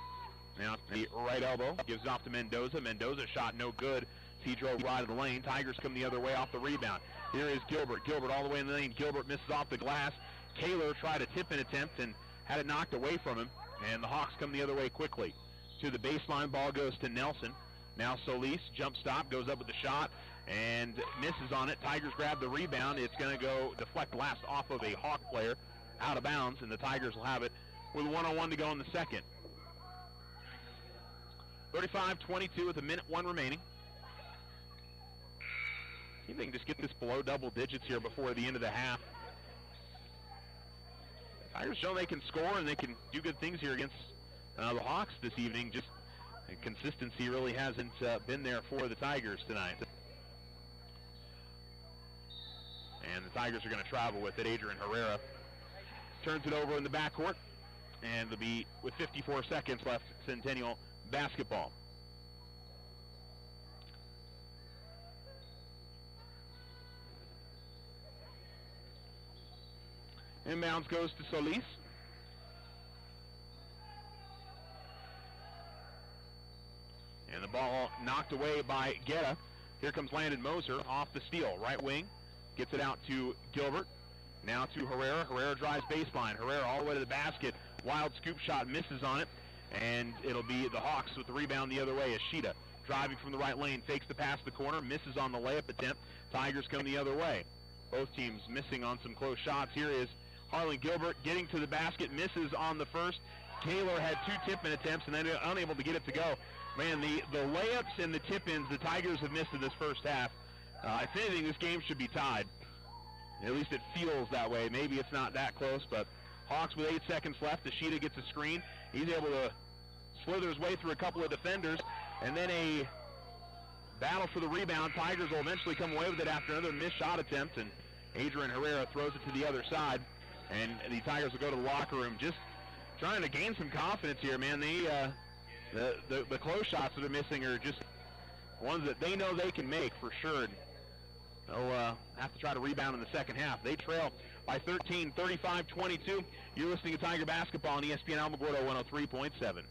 Now the right elbow gives it off to Mendoza. Mendoza shot no good. He drove right of the lane. Tigers come the other way off the rebound. Here is Gilbert. Gilbert all the way in the lane. Gilbert misses off the glass. Kaler tried a tip-in attempt and had it knocked away from him. And the Hawks come the other way quickly. To the baseline, ball goes to Nelson. Now Solis, jump stop, goes up with the shot and misses on it. Tigers grab the rebound. It's going to go deflect last off of a Hawk player out of bounds, and the Tigers will have it with 1:01 to go in the second. 35-22 with 1:01 remaining. See if they can just get this below double digits here before the end of the half. The Tigers show they can score and they can do good things here against the Hawks this evening. Just consistency really hasn't been there for the Tigers tonight. And the Tigers are going to travel with it. Adrian Herrera turns it over in the backcourt, and it'll be with 54 seconds left, Centennial basketball. Inbounds goes to Solis. And the ball knocked away by Guerra. Here comes Landon Moser off the steal. Right wing, gets it out to Gilbert. Now to Herrera. Herrera drives baseline. Herrera all the way to the basket. Wild scoop shot, misses on it. And it'll be the Hawks with the rebound the other way. Ashita driving from the right lane, fakes the pass to the corner, misses on the layup attempt. Tigers come the other way. Both teams missing on some close shots. Here is Harlan Gilbert getting to the basket, misses on the first. Taylor had 2 tip-in attempts and then unable to get it to go. Man, the layups and the tip-ins the Tigers have missed in this first half. If anything, this game should be tied. At least it feels that way. Maybe it's not that close, but Hawks with 8 seconds left. Ashita gets a screen. He's able to slither his way through a couple of defenders, and then a battle for the rebound. Tigers will eventually come away with it after another missed shot attempt, and Adrian Herrera throws it to the other side, and the Tigers will go to the locker room just trying to gain some confidence here, man. The close shots that are missing are just ones that they know they can make for sure. They'll have to try to rebound in the second half. They trail by 13, 35-22. You're listening to Tiger Basketball on ESPN Alamogordo 103.7.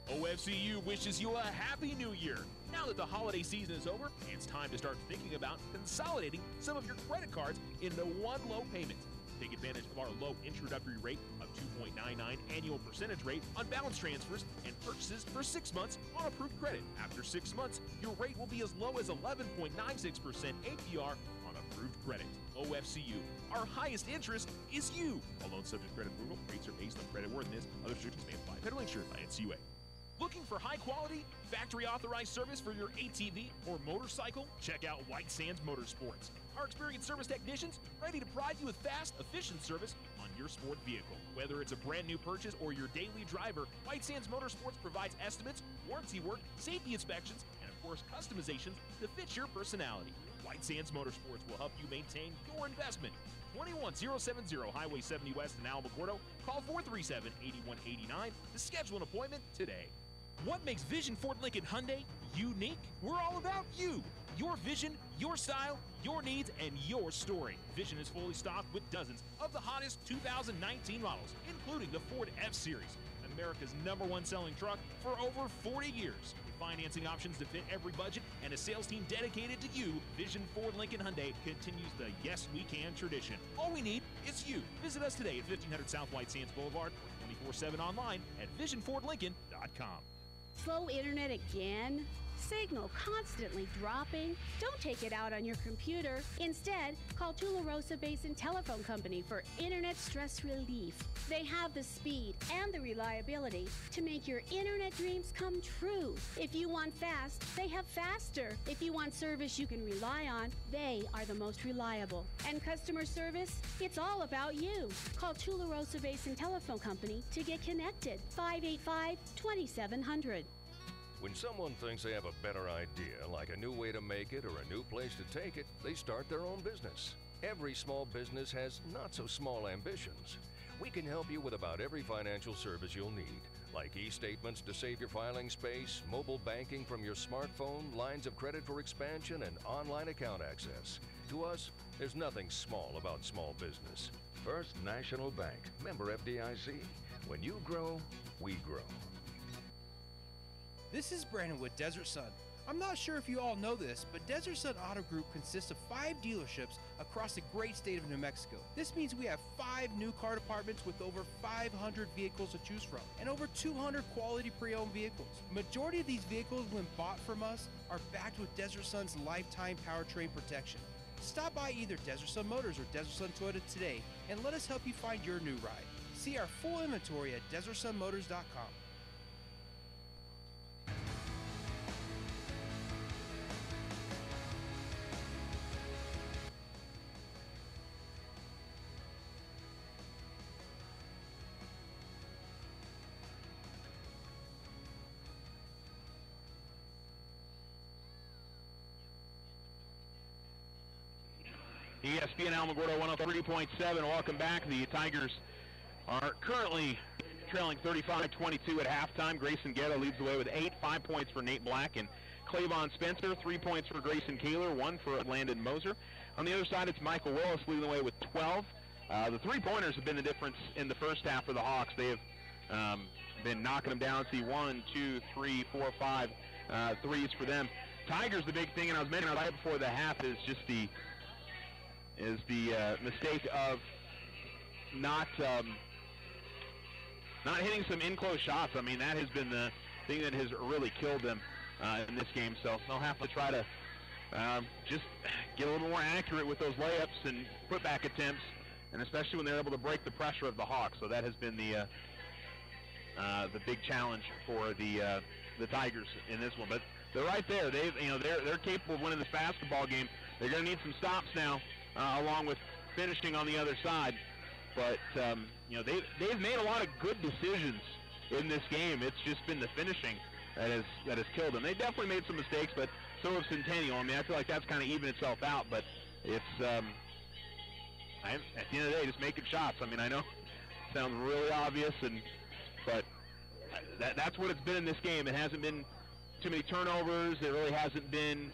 OFCU wishes you a happy new year. Now that the holiday season is over, it's time to start thinking about consolidating some of your credit cards into one low payment. Take advantage of our low introductory rate of 2.99 annual percentage rate on balance transfers and purchases for 6 months on approved credit. After 6 months, your rate will be as low as 11.96% APR on approved credit. OFCU, our highest interest is you. All loans subject to credit approval. Rates are based on credit worthiness. Other restrictions may apply. Federally insured by NCUA. Looking for high-quality, factory-authorized service for your ATV or motorcycle? Check out White Sands Motorsports. Our experienced service technicians ready to provide you with fast, efficient service on your sport vehicle. Whether it's a brand new purchase or your daily driver, White Sands Motorsports provides estimates, warranty work, safety inspections, and of course customizations to fit your personality. White Sands Motorsports will help you maintain your investment. 21070 Highway 70 West in Alamogordo. Call 437-8189 to schedule an appointment today. What makes Vision Ford Lincoln Hyundai unique? We're all about you. Your vision, your style, your needs, and your story. Vision is fully stocked with dozens of the hottest 2019 models, including the Ford F-Series, America's #1 selling truck for over 40 years. With financing options to fit every budget and a sales team dedicated to you, Vision Ford Lincoln Hyundai continues the Yes We Can tradition. All we need is you. Visit us today at 1500 South White Sands Boulevard or 24/7 online at visionfordlincoln.com. Slow internet again? Signal constantly dropping? Don't take it out on your computer. Instead, call Tularosa Basin Telephone Company for internet stress relief. They have the speed and the reliability to make your internet dreams come true. If you want fast, they have faster. If you want service you can rely on, they are the most reliable. And customer service? It's all about you. Call Tularosa Basin Telephone Company to get connected. 585-2700. When someone thinks they have a better idea, like a new way to make it or a new place to take it, they start their own business. Every small business has not-so-small ambitions. We can help you with about every financial service you'll need, like e-statements to save your filing space, mobile banking from your smartphone, lines of credit for expansion, and online account access. To us, there's nothing small about small business. First National Bank, member FDIC. When you grow, we grow. This is Brandon with Desert Sun. I'm not sure if you all know this, but Desert Sun Auto Group consists of 5 dealerships across the great state of New Mexico. This means we have 5 new car departments with over 500 vehicles to choose from and over 200 quality pre-owned vehicles. Majority of these vehicles, when bought from us, are backed with Desert Sun's lifetime powertrain protection. Stop by either Desert Sun Motors or Desert Sun Toyota today and let us help you find your new ride. See our full inventory at DesertSunMotors.com. ESPN Alamogordo 103.7. Welcome back. The Tigers are currently trailing 35-22 at halftime. Grayson Guerra leads the way with 8, 5 points for Nate Black and Clavon Spencer, 3 points for Grayson Kaler, 1 for Landon Moser. On the other side, it's Michael Willis leading the way with 12. The three-pointers have been the difference in the first half for the Hawks. They have been knocking them down. See 1, 2, 3, 4, 5 threes for them. Tigers, the big thing, and I was mentioning right before the half, is just the mistake of not hitting some in-close shots. I mean, that has been the thing that has really killed them in this game. So they'll have to try to just get a little more accurate with those layups and put-back attempts, and especially when they're able to break the pressure of the Hawks. So that has been the big challenge for the Tigers in this one. But they're right there. They're capable of winning this basketball game. They're going to need some stops now, along with finishing on the other side. But they've made a lot of good decisions in this game. It's just been the finishing that has killed them. They definitely made some mistakes, but so have Centennial. I mean, I feel like that's kind of even itself out. But it's at the end of the day, just making shots. I mean, I know it sounds really obvious, but that's what it's been in this game. It hasn't been too many turnovers. It really hasn't been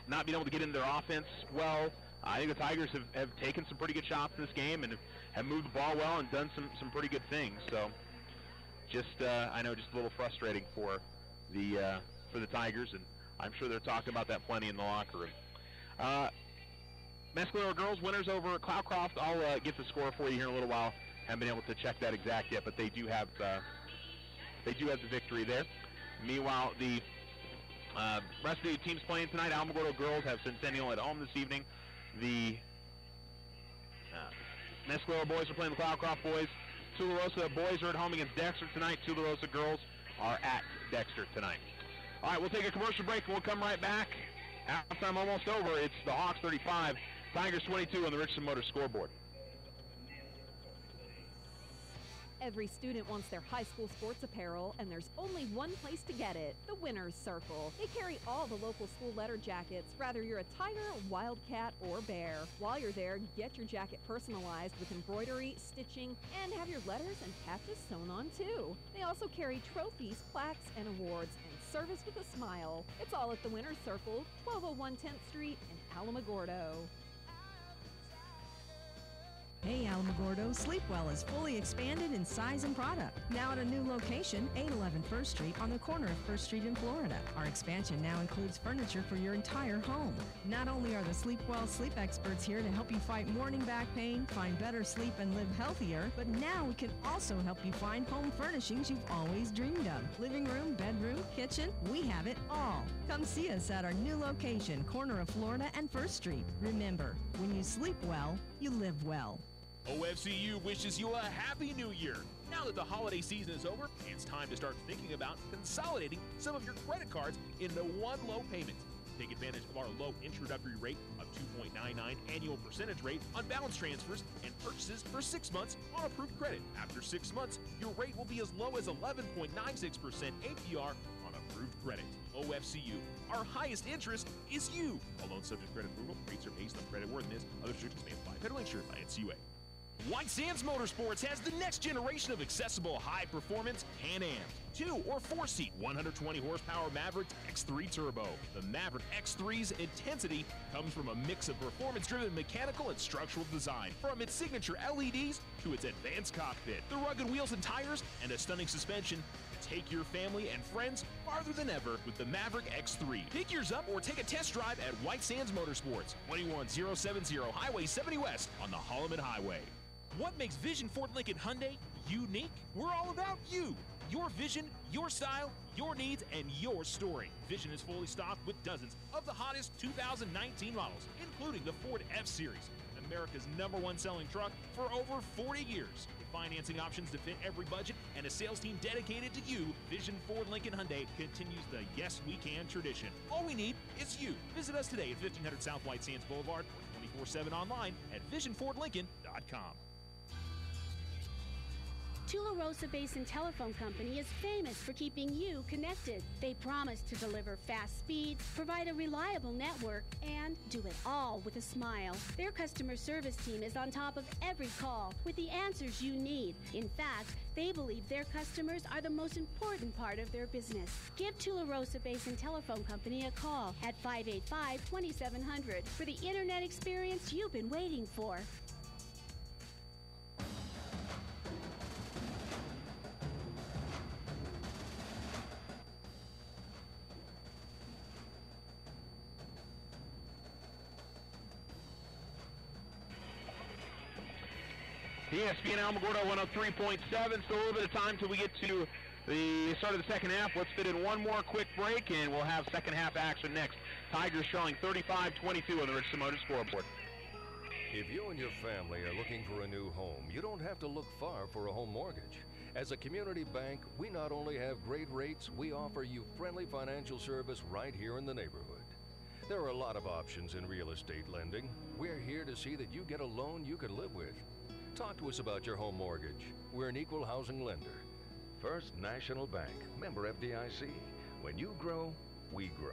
not being able to get into their offense well. I think the Tigers have taken some pretty good shots in this game and have moved the ball well and done some pretty good things. So just I know just a little frustrating for the Tigers, and I'm sure they're talking about that plenty in the locker room. Mescalero girls winners over Cloudcroft. I'll get the score for you here in a little while. Haven't been able to check that exact yet, but they do have the victory there. Meanwhile, the rest of the teams playing tonight, Alamogordo girls have Centennial at home this evening. The Mescalero boys are playing the Cloudcroft boys. Tularosa boys are at home against Dexter tonight. Tularosa girls are at Dexter tonight. All right, we'll take a commercial break and we'll come right back. Halftime almost over. It's the Hawks 35, Tigers 22 on the Richardson Motors scoreboard. Every student wants their high school sports apparel, and there's only one place to get it, the Winner's Circle. They carry all the local school letter jackets, whether you're a Tiger, Wildcat, or Bear. While you're there, get your jacket personalized with embroidery, stitching, and have your letters and patches sewn on too. They also carry trophies, plaques, and awards, and service with a smile. It's all at the Winner's Circle, 1201 10th Street in Alamogordo. Hey Alamogordo, Sleepwell is fully expanded in size and product. Now at a new location, 811 First Street on the corner of First Street in Florida. Our expansion now includes furniture for your entire home. Not only are the Sleepwell sleep experts here to help you fight morning back pain, find better sleep, and live healthier, but now we can also help you find home furnishings you've always dreamed of. Living room, bedroom, kitchen, we have it all. Come see us at our new location, corner of Florida and First Street. Remember, when you sleep well, you live well. OFCU wishes you a happy new year. Now that the holiday season is over, it's time to start thinking about consolidating some of your credit cards into one low payment. Take advantage of our low introductory rate of 2.99 annual percentage rate on balance transfers and purchases for 6 months on approved credit. After 6 months, your rate will be as low as 11.96% APR on approved credit. OFCU, our highest interest is you. All loans subject to credit approval, rates are based on creditworthiness. Other restrictions may apply. Federally insured by NCUA. White Sands Motorsports has the next generation of accessible high-performance Can-Ams. 2- or 4-seat, 120-horsepower Maverick X3 Turbo. The Maverick X3's intensity comes from a mix of performance-driven mechanical and structural design, from its signature LEDs to its advanced cockpit, the rugged wheels and tires, and a stunning suspension. Take your family and friends farther than ever with the Maverick X3. Pick yours up or take a test drive at White Sands Motorsports, 21070 Highway 70 West on the Holloman Highway. What makes Vision Ford Lincoln Hyundai unique? We're all about you. Your vision, your style, your needs, and your story. Vision is fully stocked with dozens of the hottest 2019 models, including the Ford F-Series, America's #1 selling truck for over 40 years. With financing options to fit every budget and a sales team dedicated to you, Vision Ford Lincoln Hyundai continues the Yes We Can tradition. All we need is you. Visit us today at 1500 South White Sands Boulevard or 24/7 online at visionfordlincoln.com. Tularosa Basin Telephone Company is famous for keeping you connected. They promise to deliver fast speeds, provide a reliable network, and do it all with a smile. Their customer service team is on top of every call with the answers you need. In fact, they believe their customers are the most important part of their business. Give Tularosa Basin Telephone Company a call at 585-2700 for the internet experience you've been waiting for. ESPN Alamogordo 103.7. Still a little bit of time till we get to the start of the second half. Let's fit in one more quick break, and we'll have second half action next. Tigers showing 35-22 on the Richardson Motors scoreboard. If you and your family are looking for a new home, you don't have to look far for a home mortgage. As a community bank, we not only have great rates, we offer you friendly financial service right here in the neighborhood. There are a lot of options in real estate lending. We're here to see that you get a loan you can live with. Talk to us about your home mortgage. We're an equal housing lender. First National Bank, member FDIC. When you grow, we grow.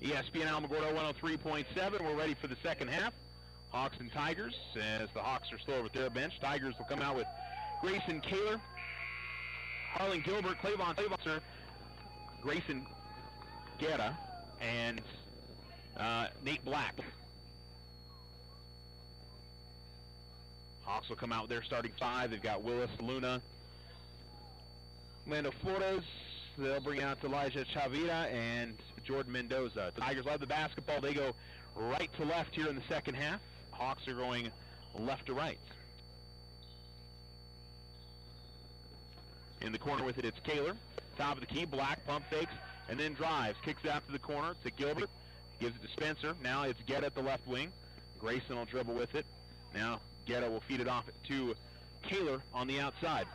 ESPN Alamogordo 103.7. We're ready for the second half. Hawks and Tigers, as the Hawks are still over at their bench. Tigers will come out with Grayson Kaler, Harlan Gilbert, Clavon Sir, Grayson Guerra, and Nate Black. Hawks will come out with their starting five. They've got Willis, Luna, Lando Flores. They'll bring out Elijah Chavira and Jordan Mendoza. The Tigers love the basketball. They go right to left here in the second half. Hawks are going left to right. In the corner with it, it's Kaler. Top of the key, Black pump fakes, and then drives. Kicks out to the corner to Gilbert. Gives it to Spencer. Now it's Guetta at the left wing. Grayson will dribble with it. Now Guetta will feed it off to Kaler on the outside.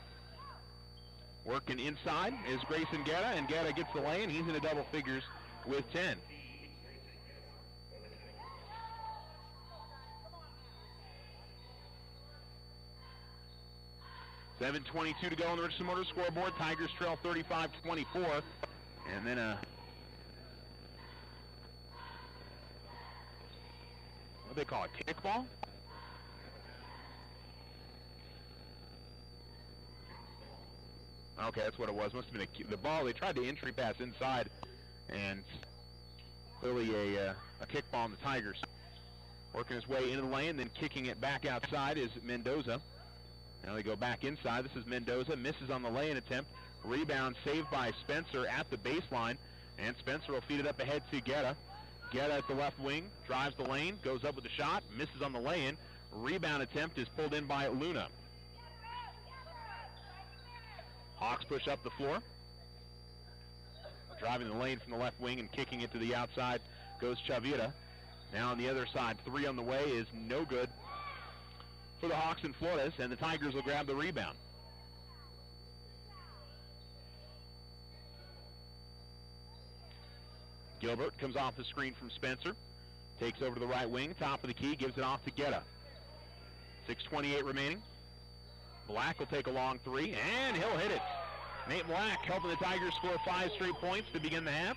Working inside is Grayson Guetta, and Guetta gets the lane. He's into double figures with 10. $7:22 to go on the Richardson Motors scoreboard. Tigers trail 35-24. And then what do they call it, kickball? Okay, that's what it was. Must have been the ball. They tried the entry pass inside, and clearly a kickball on the Tigers. Working his way into the lane, then kicking it back outside is Mendoza. Now they go back inside. This is Mendoza. Misses on the lay-in attempt. Rebound saved by Spencer at the baseline, and Spencer will feed it up ahead to Guetta. Guetta at the left wing, drives the lane, goes up with the shot, misses on the lay-in. Rebound attempt is pulled in by Luna. Hawks push up the floor. Driving the lane from the left wing and kicking it to the outside goes Chavira. Now on the other side, three on the way is no good for the Hawks and Flores, and the Tigers will grab the rebound. Gilbert comes off the screen from Spencer. Takes over to the right wing, top of the key, gives it off to Guetta. 6:28 remaining. Black will take a long three, and he'll hit it. Nate Black helping the Tigers score 5 straight points to begin the half.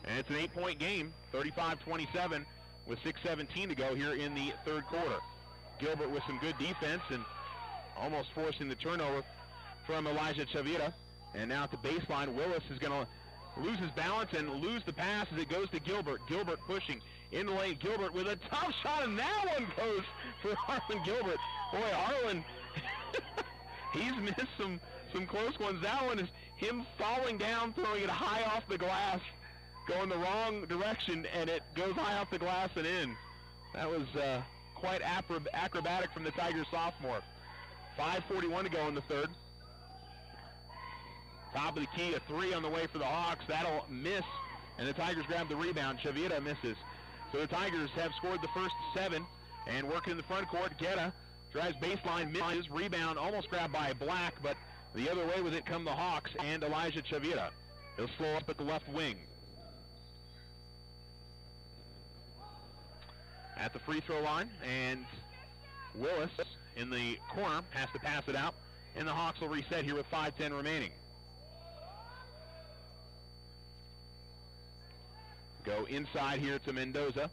And it's an 8-point game, 35-27, with 6:17 to go here in the third quarter. Gilbert with some good defense and almost forcing the turnover from Elijah Chavira. And now at the baseline, Willis is going to lose his balance and lose the pass as it goes to Gilbert. Gilbert pushing in the lane. Gilbert with a tough shot, and that one goes for Harlan Gilbert. Boy, Harlan, he's missed some close ones. That one is him falling down, throwing it high off the glass, going the wrong direction, and it goes high off the glass and in. That was quite acrobatic from the Tigers sophomore. 5:41 to go in the third. Top of the key, a three on the way for the Hawks. That'll miss and the Tigers grab the rebound. Chavira misses. So the Tigers have scored the first 7, and working in the front court, Guetta drives baseline, misses, rebound, almost grabbed by Black, but the other way with it come the Hawks and Elijah Chavira. He'll slow up at the left wing. At the free throw line, and Willis in the corner has to pass it out, and the Hawks will reset here with 5:10 remaining. Go inside here to Mendoza.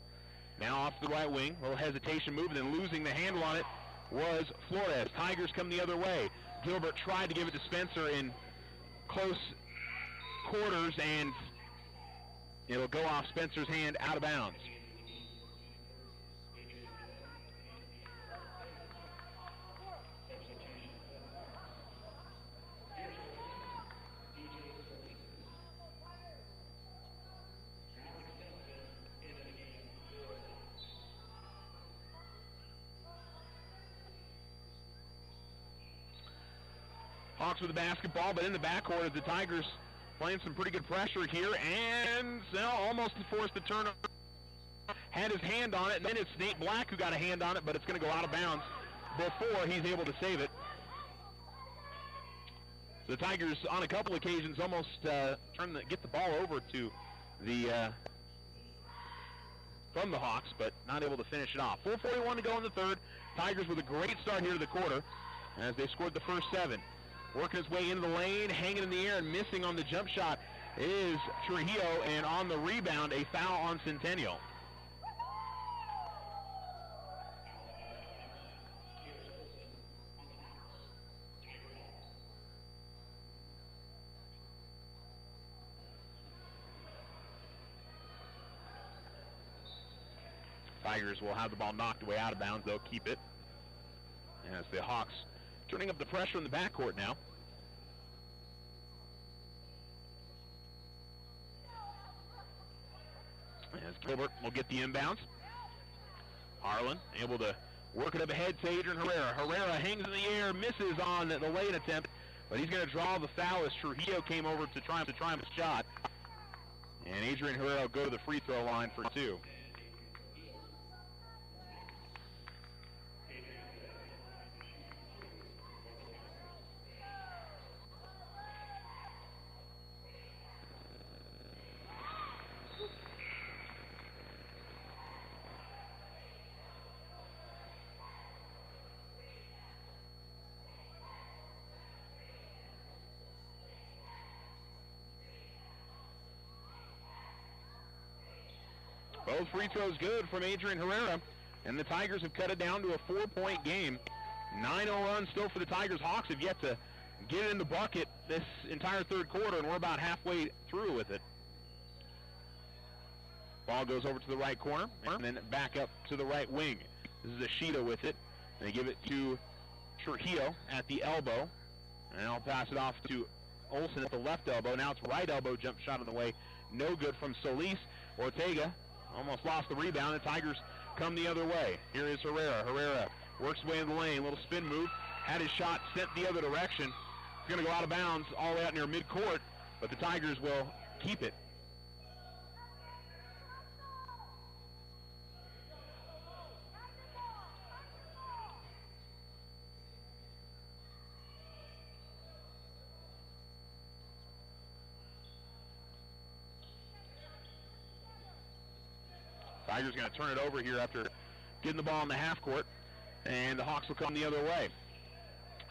Now off the right wing. A little hesitation move, and then losing the handle on it was Flores. Tigers come the other way. Gilbert tried to give it to Spencer in close quarters, and it'll go off Spencer's hand out of bounds. Hawks with the basketball, but in the backcourt, the Tigers playing some pretty good pressure here, and almost forced the turnover. Had his hand on it, and then it's Nate Black who got a hand on it, but it's going to go out of bounds before he's able to save it. The Tigers, on a couple occasions, almost get the ball over to the from the Hawks, but not able to finish it off. 4:41 to go in the third. Tigers with a great start here to the quarter as they scored the first 7. Working his way into the lane, hanging in the air and missing on the jump shot is Trujillo, and on the rebound, a foul on Centennial. Tigers will have the ball knocked away out of bounds. They'll keep it. As the Hawks turning up the pressure in the backcourt now. As Gilbert will get the inbounds. Harlan able to work it up ahead to Adrian Herrera. Herrera hangs in the air, misses on the lane attempt, but he's going to draw the foul as Trujillo came over to try a shot. And Adrian Herrera will go to the free throw line for 2. Both free throws good from Adrian Herrera, and the Tigers have cut it down to a 4-point game. 9-0 run still for the Tigers. Hawks have yet to get in the bucket this entire third quarter, and we're about halfway through with it. Ball goes over to the right corner, and then back up to the right wing. This is Ashita with it. They give it to Trujillo at the elbow, and I'll pass it off to Olsen at the left elbow. Now it's right elbow jump shot on the way. No good from Solis. Ortega almost lost the rebound. The Tigers come the other way. Here is Herrera. Herrera works his way in the lane. Little spin move. Had his shot sent the other direction. It's going to go out of bounds all the way out near midcourt, but the Tigers will keep it. Tigers going to turn it over here after getting the ball in the half court, and the Hawks will come the other way.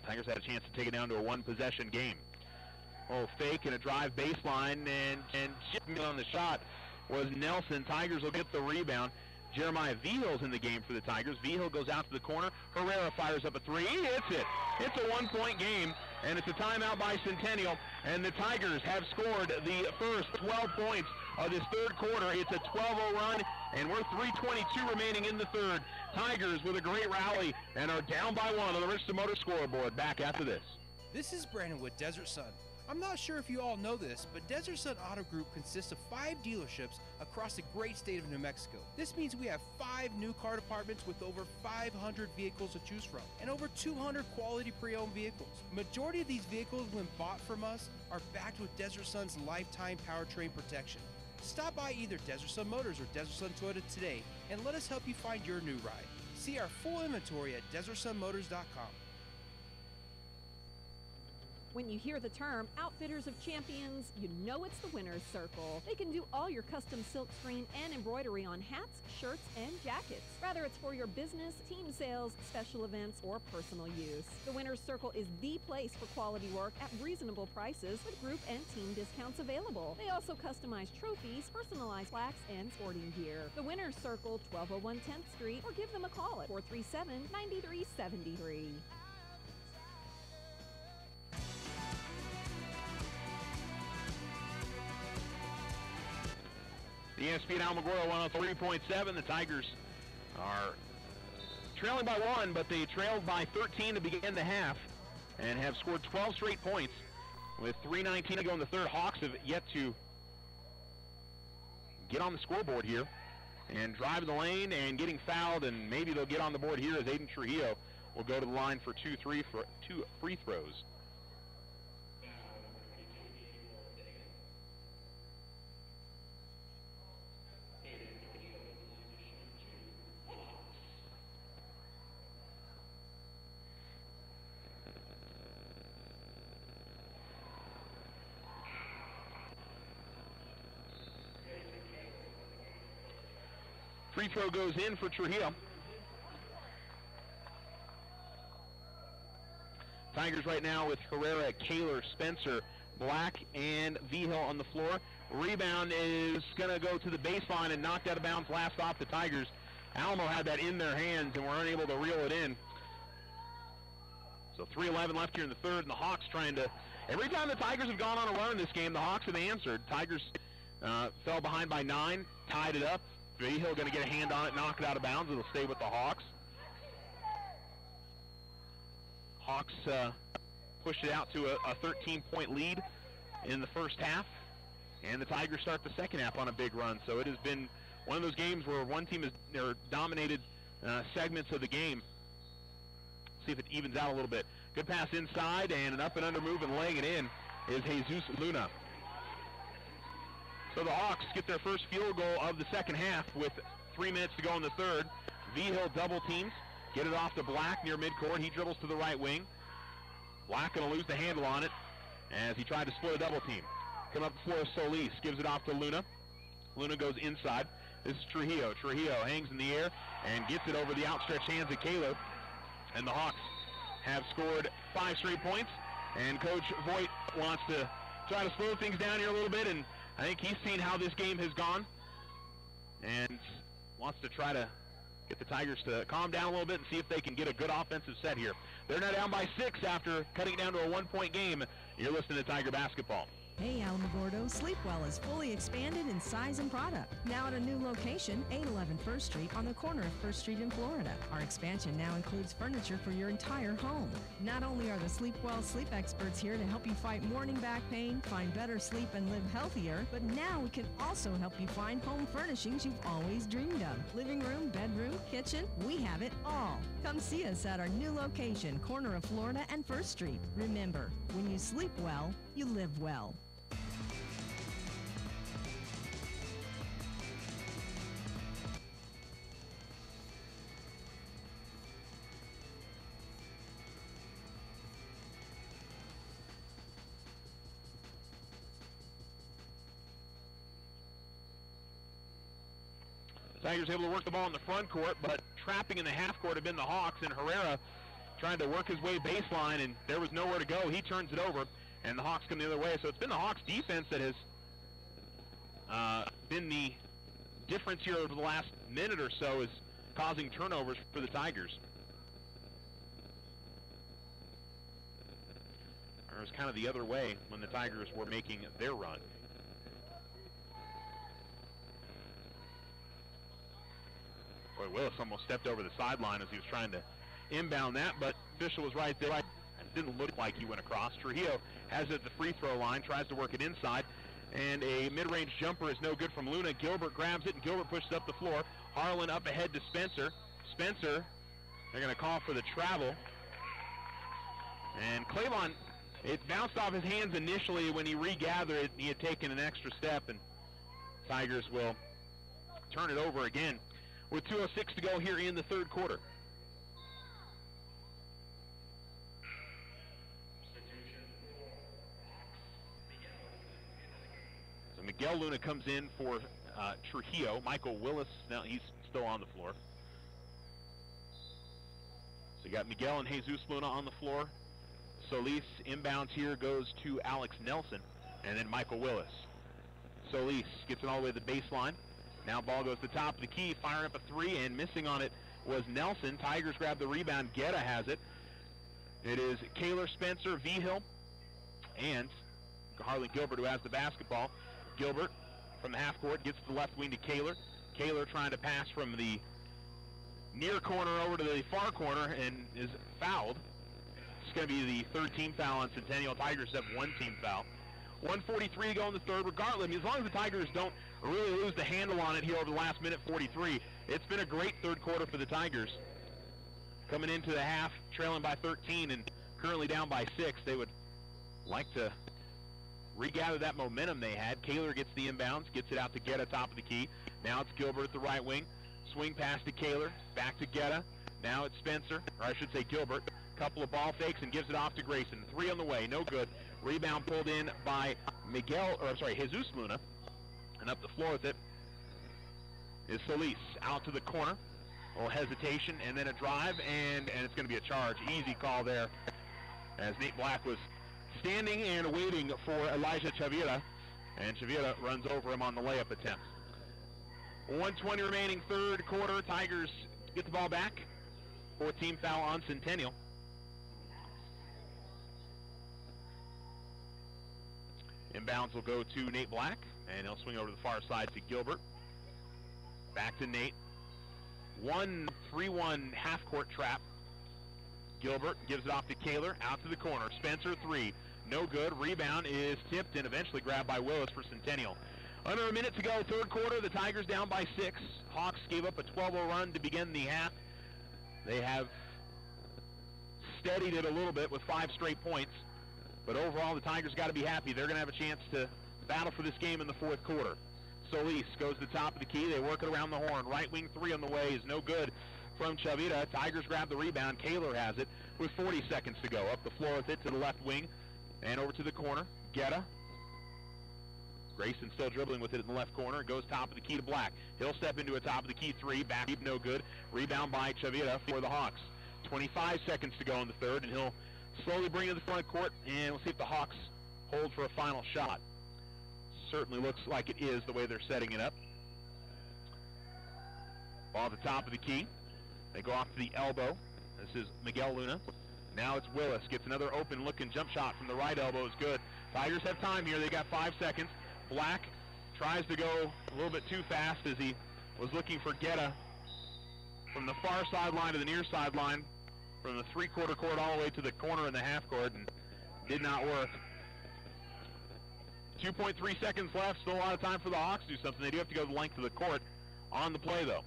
Tigers had a chance to take it down to a one-possession game. Oh, fake and a drive baseline, and chipping on the shot was Nelson. Tigers will get the rebound. Jeremiah Vihil's in the game for the Tigers. Vihil goes out to the corner. Herrera fires up a 3. He hits it. It's a one-point game, and it's a timeout by Centennial, and the Tigers have scored the first 12 points of this third quarter. It's a 12-0 run, and we're 3:22 remaining in the third. Tigers with a great rally and are down by 1 on the Richardson Motor scoreboard. Back after this. This is Brandon with Desert Sun. I'm not sure if you all know this, but Desert Sun Auto Group consists of 5 dealerships across the great state of New Mexico. This means we have 5 new car departments with over 500 vehicles to choose from and over 200 quality pre-owned vehicles. Majority of these vehicles, when bought from us, are backed with Desert Sun's lifetime powertrain protection. Stop by either Desert Sun Motors or Desert Sun Toyota today and let us help you find your new ride. See our full inventory at DesertSunMotors.com. When you hear the term Outfitters of Champions, you know it's the winner's circle. They can do all your custom silkscreen and embroidery on hats, shirts, and jackets. Whether it's for your business, team sales, special events, or personal use. The winner's circle is the place for quality work at reasonable prices with group and team discounts available. They also customize trophies, personalized plaques, and sporting gear. The winner's circle, 1201 10th Street, or give them a call at 437-9373. ESPN Alamogordo 103.7. The Tigers are trailing by 1, but they trailed by 13 to begin the half and have scored 12 straight points with 3:19 to go in the third. Hawks have yet to get on the scoreboard here and drive the lane and getting fouled, and maybe they'll get on the board here as Aiden Trujillo will go to the line for two free throws. Free throw goes in for Trujillo. Tigers right now with Herrera, Kaler, Spencer, Black, and Vigil on the floor. Rebound is going to go to the baseline and knocked out of bounds last off the Tigers. Alamo had that in their hands and were unable to reel it in. So 3:11 left here in the third, and the Hawks trying to... Every time the Tigers have gone on a run in this game, the Hawks have answered. Tigers fell behind by 9, tied it up. Vigil going to get a hand on it, knock it out of bounds. It'll stay with the Hawks. Hawks pushed it out to a 13-point lead in the first half, and the Tigers start the second half on a big run. So it has been one of those games where one team has dominated segments of the game. See if it evens out a little bit. Good pass inside, and an up and under move and laying it in is Jesus Luna. So the Hawks get their first field goal of the second half with 3 minutes to go in the third. Vigil double teams, get it off to Black near midcourt. He dribbles to the right wing. Black going to lose the handle on it as he tried to split a double team. Come up the floor, Solis gives it off to Luna. Luna goes inside. This is Trujillo. Trujillo hangs in the air and gets it over the outstretched hands of Caleb. And the Hawks have scored 5 straight points. And Coach Voigt wants to try to slow things down here a little bit, and I think he's seen how this game has gone and wants to try to get the Tigers to calm down a little bit and see if they can get a good offensive set here. They're now down by 6 after cutting it down to a 1-point game. You're listening to Tiger Basketball. Hey Alamogordo, Sleepwell is fully expanded in size and product. Now at a new location, 811 First Street on the corner of First Street in Florida. Our expansion now includes furniture for your entire home. Not only are the Sleepwell sleep experts here to help you fight morning back pain, find better sleep, and live healthier, but now we can also help you find home furnishings you've always dreamed of. Living room, bedroom, kitchen, we have it all. Come see us at our new location, corner of Florida and First Street. Remember, when you sleep well, you live well. Tigers able to work the ball in the front court, but trapping in the half court have been the Hawks, and Herrera trying to work his way baseline, and there was nowhere to go. He turns it over, and the Hawks come the other way. So it's been the Hawks defense that has been the difference here over the last minute or so, is causing turnovers for the Tigers. It was kind of the other way when the Tigers were making their run. Boy, Willis almost stepped over the sideline as he was trying to inbound that, but official was right there. It didn't look like he went across. Trujillo has it at the free throw line, tries to work it inside, and a mid-range jumper is no good from Luna. Gilbert grabs it, and Gilbert pushes it up the floor. Harlan up ahead to Spencer. Spencer, they're going to call for the travel. And Clavon, it bounced off his hands initially. When he regathered it, he had taken an extra step, and Tigers will turn it over again with 2:06 to go here in the third quarter. So Miguel Luna comes in for Trujillo. Michael Willis, now he's still on the floor. So you got Miguel and Jesus Luna on the floor. Solis inbounds here, goes to Alex Nelson, and then Michael Willis. Solis gets it all the way to the baseline. Now ball goes to the top of the key, firing up a three, and missing on it was Nelson. Tigers grab the rebound. Guetta has it. It is Kaler, Spencer, Vigil, and Harlan Gilbert who has the basketball. Gilbert from the half court gets to the left wing to Kaler. Kaler trying to pass from the near corner over to the far corner and is fouled. It's going to be the third team foul on Centennial. Tigers have one team foul. 1:43 to go in the third. Regardless, I mean, as long as the Tigers don't really lose the handle on it here over the last minute 43, it's been a great third quarter for the Tigers. Coming into the half, trailing by 13 and currently down by 6. They would like to regather that momentum they had. Kaler gets the inbounds, gets it out to Guetta, top of the key. Now it's Gilbert at the right wing. Swing pass to Kaler, back to Guetta. Now it's Spencer, or I should say Gilbert. Couple of ball fakes and gives it off to Grayson. Three on the way, no good. Rebound pulled in by Jesus Luna. And up the floor with it is Solis. Out to the corner. A little hesitation and then a drive, and it's going to be a charge. Easy call there as Nate Black was standing and waiting for Elijah Chavira, and Chavira runs over him on the layup attempt. 1:20 remaining third quarter. Tigers get the ball back. 14 foul on Centennial. Inbounds will go to Nate Black, and he'll swing over to the far side to Gilbert. Back to Nate. 1-3-1 half-court trap. Gilbert gives it off to Kaler, out to the corner. Spencer, three. No good. Rebound is tipped and eventually grabbed by Willis for Centennial. Under a minute to go, third quarter. The Tigers down by 6. Hawks gave up a 12-0 run to begin the half. They have steadied it a little bit with 5 straight points. But overall, the Tigers got to be happy. They're going to have a chance to battle for this game in the fourth quarter. Solis goes to the top of the key. They work it around the horn. Right wing three on the way is no good from Chavira. Tigers grab the rebound. Kaler has it with 40 seconds to go. Up the floor with it to the left wing and over to the corner. Guetta. Grayson still dribbling with it in the left corner. Goes top of the key to Black. He'll step into a top of the key three. Back deep, no good. Rebound by Chavira for the Hawks. 25 seconds to go in the third, and he'll slowly bring it to the front court, and we'll see if the Hawks hold for a final shot. Certainly looks like it is the way they're setting it up. Ball at the top of the key. They go off to the elbow. This is Miguel Luna. Now it's Willis. Gets another open-looking jump shot from the right elbow. Is good. Tigers have time here. They got 5 seconds. Black tries to go a little bit too fast as he was looking for Guetta from the far sideline to the near sideline, from the three-quarter court all the way to the corner in the half court, and did not work. 2.3 seconds left. Still a lot of time for the Hawks to do something. They do have to go the length of the court on the play, though.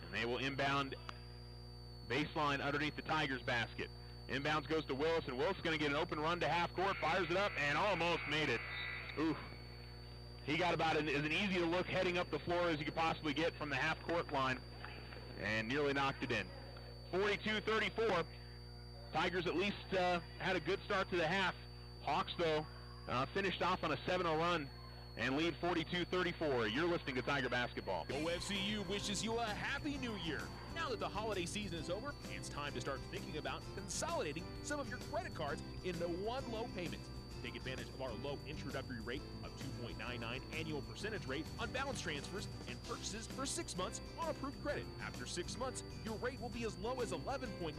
And they will inbound baseline underneath the Tigers basket. Inbounds goes to Willis, and Willis is going to get an open run to half court, fires it up, and almost made it. Oof. He got about as an easy a look heading up the floor as you could possibly get from the half court line, and nearly knocked it in. 42-34. Tigers at least had a good start to the half. Hawks, though, finished off on a 7-0 run and lead 42-34. You're listening to Tiger Basketball. OFCU wishes you a happy new year. Now that the holiday season is over, it's time to start thinking about consolidating some of your credit cards into one low payment. Take advantage of our low introductory rate of 2.99 annual percentage rate on balance transfers and purchases for 6 months on approved credit. After 6 months, your rate will be as low as 11.96%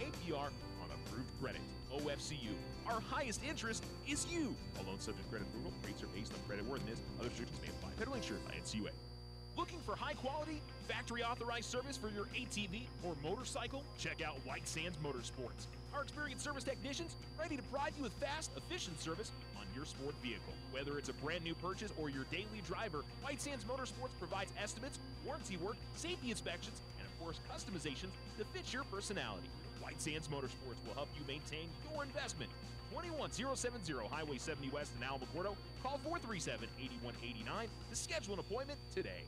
APR on approved credit. OFCU, our highest interest is you. All loans subject to credit approval. Rates are based on credit worthiness. Other restrictions may apply. Federally insured by NCUA. Looking for high-quality, factory-authorized service for your ATV or motorcycle? Check out White Sands Motorsports. Our experienced service technicians ready to provide you with fast, efficient service on your sport vehicle. Whether it's a brand new purchase or your daily driver, White Sands Motorsports provides estimates, warranty work, safety inspections, and of course customizations to fit your personality. White Sands Motorsports will help you maintain your investment. 21070 Highway 70 West in Alamogordo. Call 437-8189 to schedule an appointment today.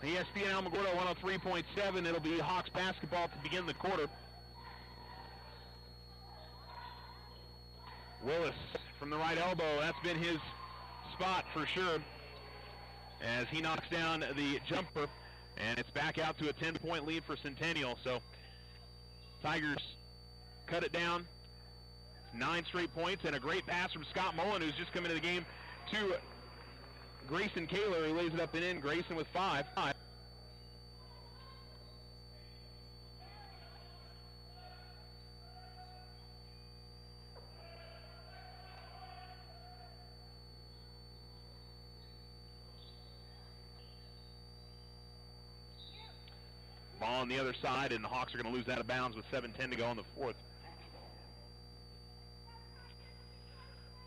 ESPN Alamogordo 103.7. It'll be Hawks basketball to begin the quarter. Willis from the right elbow. That's been his spot for sure as he knocks down the jumper. And it's back out to a 10-point lead for Centennial. So Tigers cut it down. 9 straight points and a great pass from Scott Mullen, who's just come into the game to Grayson Kaler. He lays it up and in. Grayson with 5. Ball on the other side, and the Hawks are going to lose out of bounds with 7:10 to go in the fourth.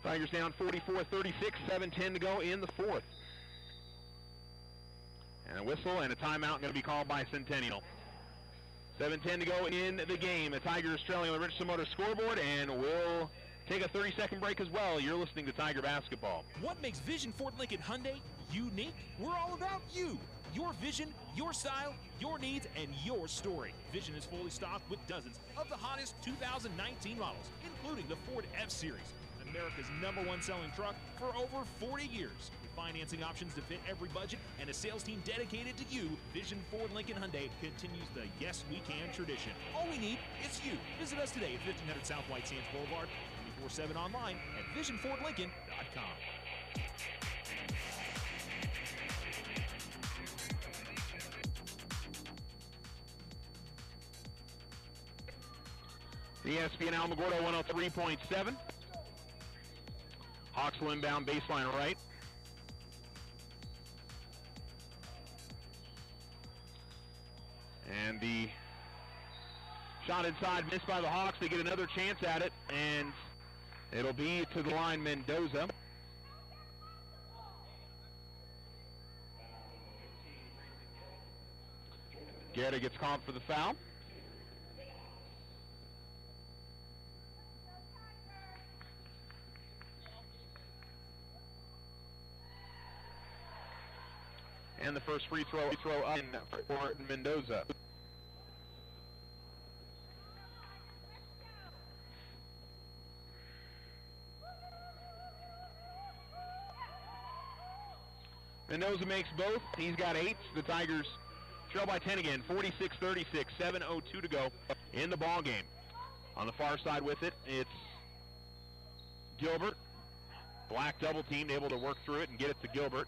Tigers down 44-36, 7:10 to go in the fourth. And a whistle and a timeout going to be called by Centennial. 7:10 to go in the game. The Tigers trailing on the Richardson Motors scoreboard, and we'll take a 30-second break as well. You're listening to Tiger Basketball. What makes Vision Ford Lincoln Hyundai unique? We're all about you. Your vision, your style, your needs, and your story. Vision is fully stocked with dozens of the hottest 2019 models, including the Ford F-Series, America's #1 selling truck for over 40 years. With financing options to fit every budget and a sales team dedicated to you, Vision Ford Lincoln Hyundai continues the Yes We Can tradition. All we need is you. Visit us today at 1500 South White Sands Boulevard, 24/7 online at visionfordlincoln.com. ESPN Alamogordo 103.7. Hawks will inbound baseline right. And the shot inside missed by the Hawks. They get another chance at it, and it'll be to the line Mendoza. Guerra gets called for the foul. And the first free throw in for Mendoza. Mendoza makes both. He's got 8. The Tigers trail by 10 again, 46-36, 7:02 to go in the ball game. On the far side with it, it's Gilbert. Black double teamed, able to work through it and get it to Gilbert.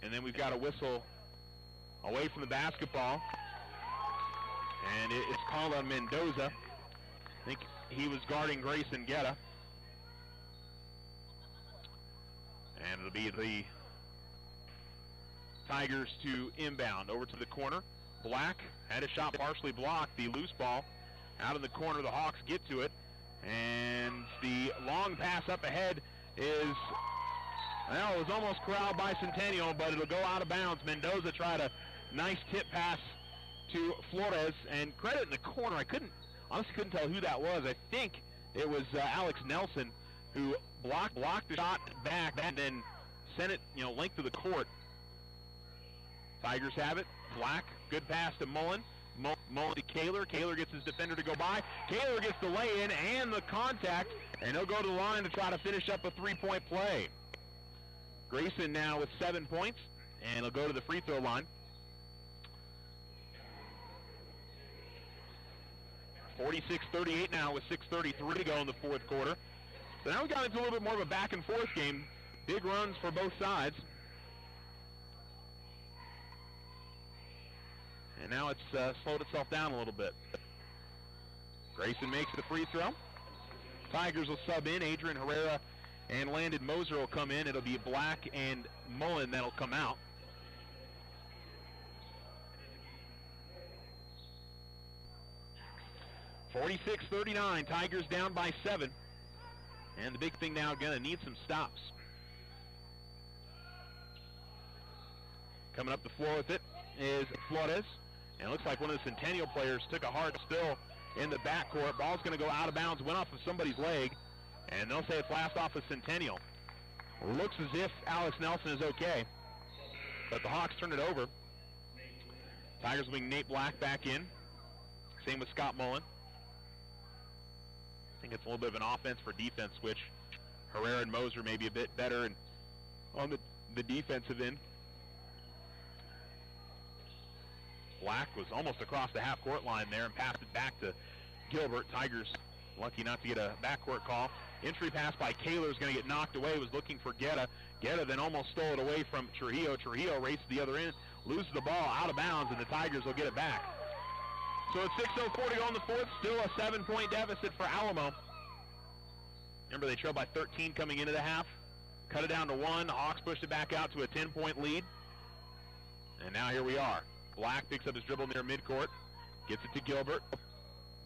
And then we've got a whistle away from the basketball. And it's called on Mendoza. I think he was guarding Grayson Guerra. And it'll be the Tigers to inbound over to the corner. Black had a shot partially blocked. The loose ball out of the corner. The Hawks get to it. And the long pass up ahead is... Well, it was almost corralled by Centennial, but it'll go out of bounds. Mendoza tried a nice tip pass to Flores, and credit in the corner. I honestly couldn't tell who that was. I think it was Alex Nelson who blocked the shot back and then sent it, length of the court. Tigers have it. Black, good pass to Mullen. Mullen to Kaler. Kaler gets his defender to go by. Kaler gets the lay-in and the contact, and he'll go to the line to try to finish up a three-point play. Grayson now with 7 points, and he'll go to the free throw line. 46-38 now with 6:33 to go in the fourth quarter. So now we got into a little bit more of a back and forth game. Big runs for both sides. And now it's slowed itself down a little bit. Grayson makes the free throw. Tigers will sub in Adrian Herrera and Landon Moser will come in. It'll be Black and Mullen that'll come out. (46-39), Tigers down by 7. And the big thing now, gonna need some stops. Coming up the floor with it is Flores. And it looks like one of the Centennial players took a hard spill in the backcourt. Ball's gonna go out of bounds, went off of somebody's leg. And they'll say it's last off of Centennial. Looks as if Alex Nelson is okay. But the Hawks turn it over. Tigers will bring Nate Black back in. Same with Scott Mullen. I think it's a little bit of an offense for defense switch. Herrera and Moser may be a bit better and on the defensive end. Black was almost across the half-court line there and passed it back to Gilbert. Tigers lucky not to get a backcourt call. Entry pass by Kaler is going to get knocked away. Was looking for Guetta. Guetta then almost stole it away from Trujillo. Trujillo races the other end, loses the ball out of bounds, and the Tigers will get it back. So it's 6:04 to go in the fourth. Still a 7-point deficit for Alamo. Remember, they trailed by 13 coming into the half. Cut it down to 1. The Hawks pushed it back out to a 10-point lead. And now here we are. Black picks up his dribble near midcourt. Gets it to Gilbert.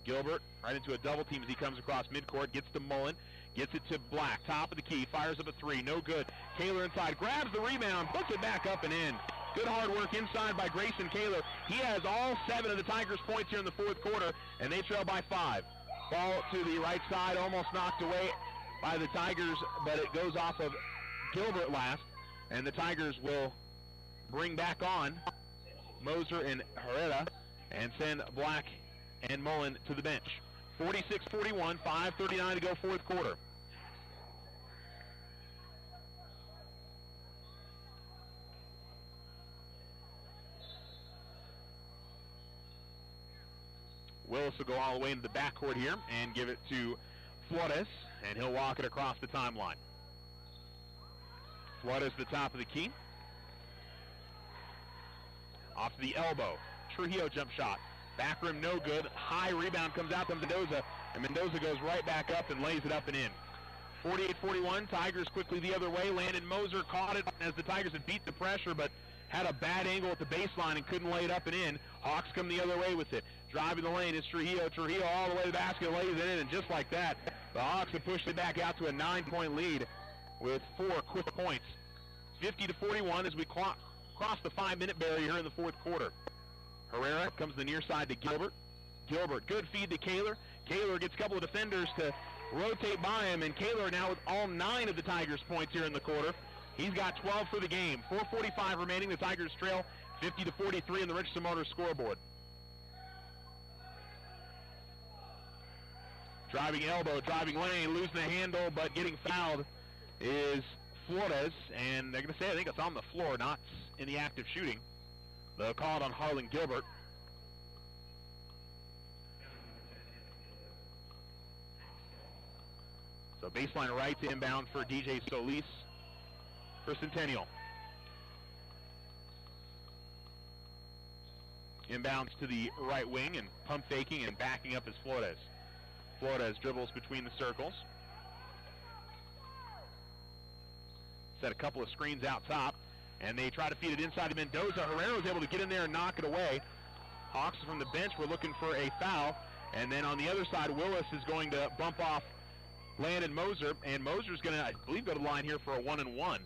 Gilbert right into a double team as he comes across midcourt. Gets to Mullen. Gets it to Black. Top of the key. Fires up a 3. No good. Kaler inside. Grabs the rebound. Puts it back up and in. Good hard work inside by Grayson Kaler. He has all 7 of the Tigers' points here in the fourth quarter, and they trail by 5. Ball to the right side, almost knocked away by the Tigers, but it goes off of Gilbert last, and the Tigers will bring back on Moser and Herrera and send Black and Mullen to the bench. 46-41, 5:39 to go fourth quarter. Willis will go all the way into the backcourt here and give it to Flores, and he'll walk it across the timeline. Flores the top of the key. Off to the elbow. Trujillo jump shot. Back rim no good. High rebound comes out to Mendoza, and Mendoza goes right back up and lays it up and in. 48-41, Tigers quickly the other way. Landon Moser caught it as the Tigers had beat the pressure, but had a bad angle at the baseline and couldn't lay it up and in. Hawks come the other way with it. Driving the lane is Trujillo. Trujillo all the way to the basket, lays it in, and just like that, the Hawks have pushed it back out to a 9-point lead with 4 quick points. 50-41 as we cross the 5-minute barrier here in the fourth quarter. Herrera comes the near side to Gilbert. Gilbert, good feed to Kaler. Kaler gets a couple of defenders to rotate by him, and Kaler now with all 9 of the Tigers' points here in the quarter. He's got 12 for the game. 4:45 remaining. The Tigers trail 50-43 in the Richardson Motors scoreboard. Driving elbow, driving lane, losing the handle, but getting fouled is Flores, and they're going to say I think it's on the floor, not in the act of shooting. They'll call it on Harlan Gilbert. So baseline right to inbound for DJ Solis for Centennial. Inbounds to the right wing and pump faking and backing up is Flores. Flores dribbles between the circles. Set a couple of screens out top, and they try to feed it inside to Mendoza. Herrera was able to get in there and knock it away. Hawks from the bench were looking for a foul, and then on the other side, Willis is going to bump off Landon Moser, and Moser's going to, I believe, go to the line here for a 1-and-1.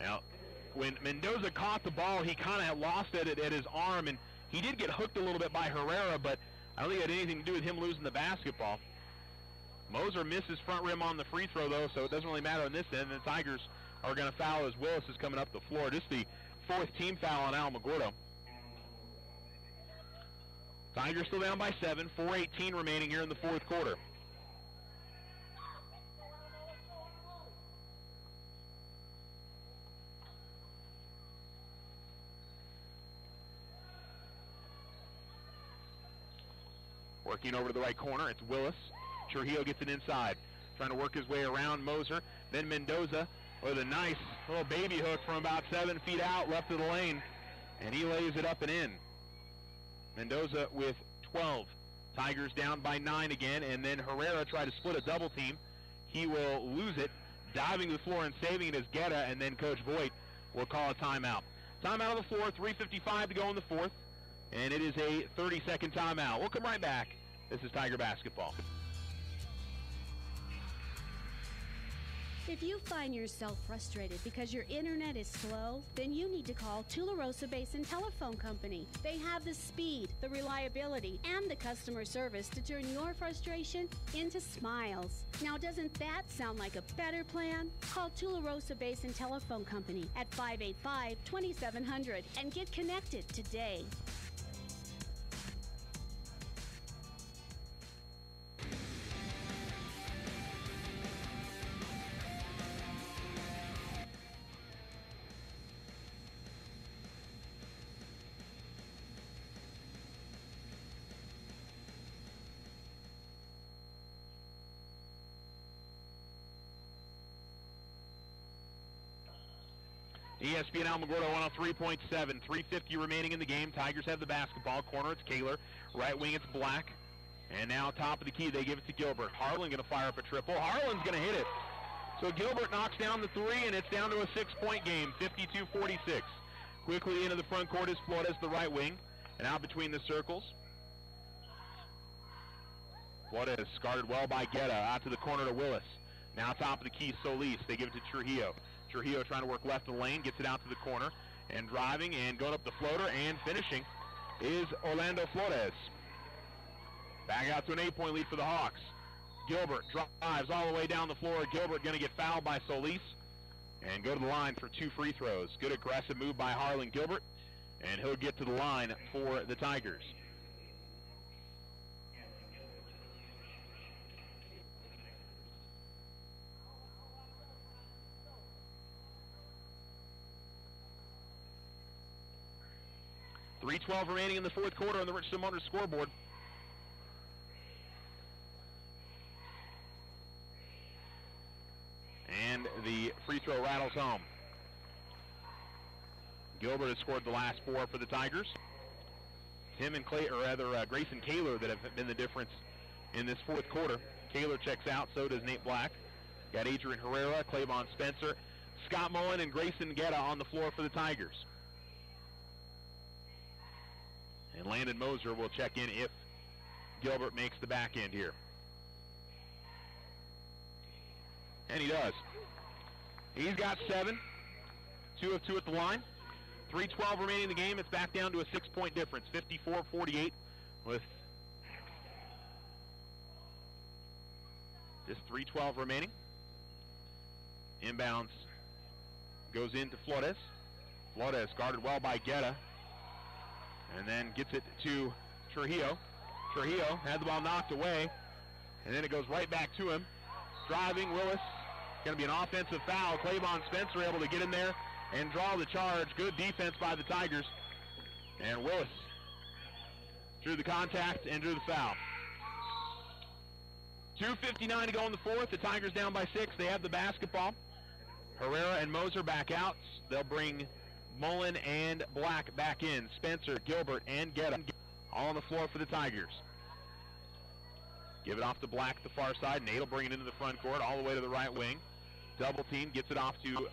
Now, when Mendoza caught the ball, he kind of lost it at his arm, and he did get hooked a little bit by Herrera, but I don't think it had anything to do with him losing the basketball. Moser misses front rim on the free throw, though, so it doesn't really matter on this end. The Tigers are going to foul as Willis is coming up the floor. Just the 4th team foul on Alamogordo. Tigers still down by 7, 4:18 remaining here in the fourth quarter. Working over to the right corner, it's Willis. Trujillo gets it inside, trying to work his way around Moser. Then Mendoza with a nice little baby hook from about 7 feet out, left of the lane, and he lays it up and in. Mendoza with 12. Tigers down by 9 again, and then Herrera tried to split a double team. He will lose it, diving to the floor and saving it as Guerra, and then Coach Voigt will call a timeout. Timeout on the floor, 3:55 to go in the fourth, and it is a 30-second timeout. We'll come right back. This is Tiger basketball. If you find yourself frustrated because your internet is slow, then you need to call Tularosa Basin Telephone Company. They have the speed, the reliability, and the customer service to turn your frustration into smiles. Now, doesn't that sound like a better plan? Call Tularosa Basin Telephone Company at 585-2700 and get connected today. ESPN Alamogordo 103.7, 3:50 remaining in the game. Tigers have the basketball. Corner, it's Kaler. Right wing, it's Black. And now top of the key, they give it to Gilbert. Harlan going to fire up a triple. Harlan's going to hit it. So Gilbert knocks down the three, and it's down to a 6-point game, 52-46. Quickly into the front court is Flores, the right wing. And out between the circles. Flores guarded well by Guerra. Out to the corner to Willis. Now top of the key, Solis. They give it to Trujillo. Trujillo trying to work left of the lane, gets it out to the corner, and driving and going up the floater and finishing is Orlando Flores. Back out to an 8-point lead for the Hawks. Gilbert drives all the way down the floor. Gilbert going to get fouled by Solis and go to the line for 2 free throws. Good aggressive move by Harlan Gilbert, and he'll get to the line for the Tigers. .312 remaining in the fourth quarter on the Richardson Motors scoreboard. And the free throw rattles home. Gilbert has scored the last 4 for the Tigers. Grayson Kaler that have been the difference in this fourth quarter. Kaler checks out, so does Nate Black. Got Adrian Herrera, Clavon Spencer, Scott Mullen, and Grayson Guerra on the floor for the Tigers. And Landon Moser will check in if Gilbert makes the back end here. And he does. He's got 7. 2 of 2 at the line. 3:12 remaining in the game. It's back down to a 6-point difference. 54-48 with just 3:12 remaining. Inbounds goes into Flores. Flores guarded well by Guerra. And then gets it to Trujillo. Trujillo had the ball knocked away. And then it goes right back to him. Driving, Willis. Going to be an offensive foul. Clavon Spencer able to get in there and draw the charge. Good defense by the Tigers. And Willis drew the contact and drew the foul. 2:59 to go in the fourth. The Tigers down by 6. They have the basketball. Herrera and Moser back out. They'll bring Mullen and Black back in. Spencer, Gilbert, and Guerra all on the floor for the Tigers. Give it off to Black, the far side. Nate will bring it into the front court all the way to the right wing. Double team, gets it off to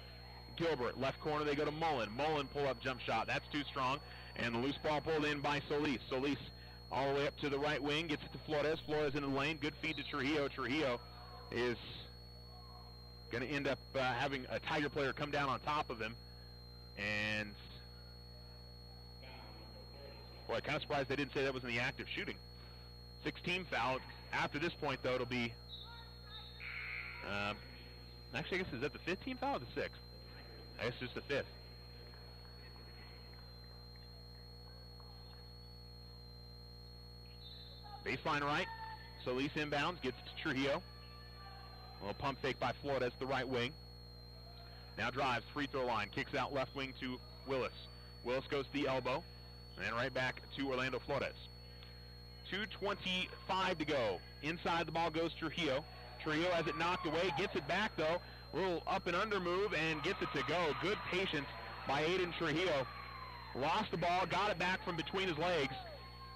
Gilbert. Left corner, they go to Mullen. Mullen pull-up jump shot. That's too strong. And the loose ball pulled in by Solis. Solis all the way up to the right wing. Gets it to Flores. Flores into the lane. Good feed to Trujillo. Trujillo is going to end up having a Tiger player come down on top of him. And, boy, kind of surprised they didn't say that was in the act of shooting. 16 foul. After this point, though, it'll be, actually, I guess, is that the 5th team foul or the 6th? I guess it's the 5th. Baseline right. Solis inbounds, gets it to Trujillo. A little pump fake by Flores, the right wing. Now drives, free throw line, kicks out left wing to Willis. Willis goes to the elbow, and then right back to Orlando Flores. 2:25 to go. Inside the ball goes Trujillo. Trujillo has it knocked away, gets it back though. A little up and under move and gets it to go. Good patience by Aiden Trujillo. Lost the ball, got it back from between his legs,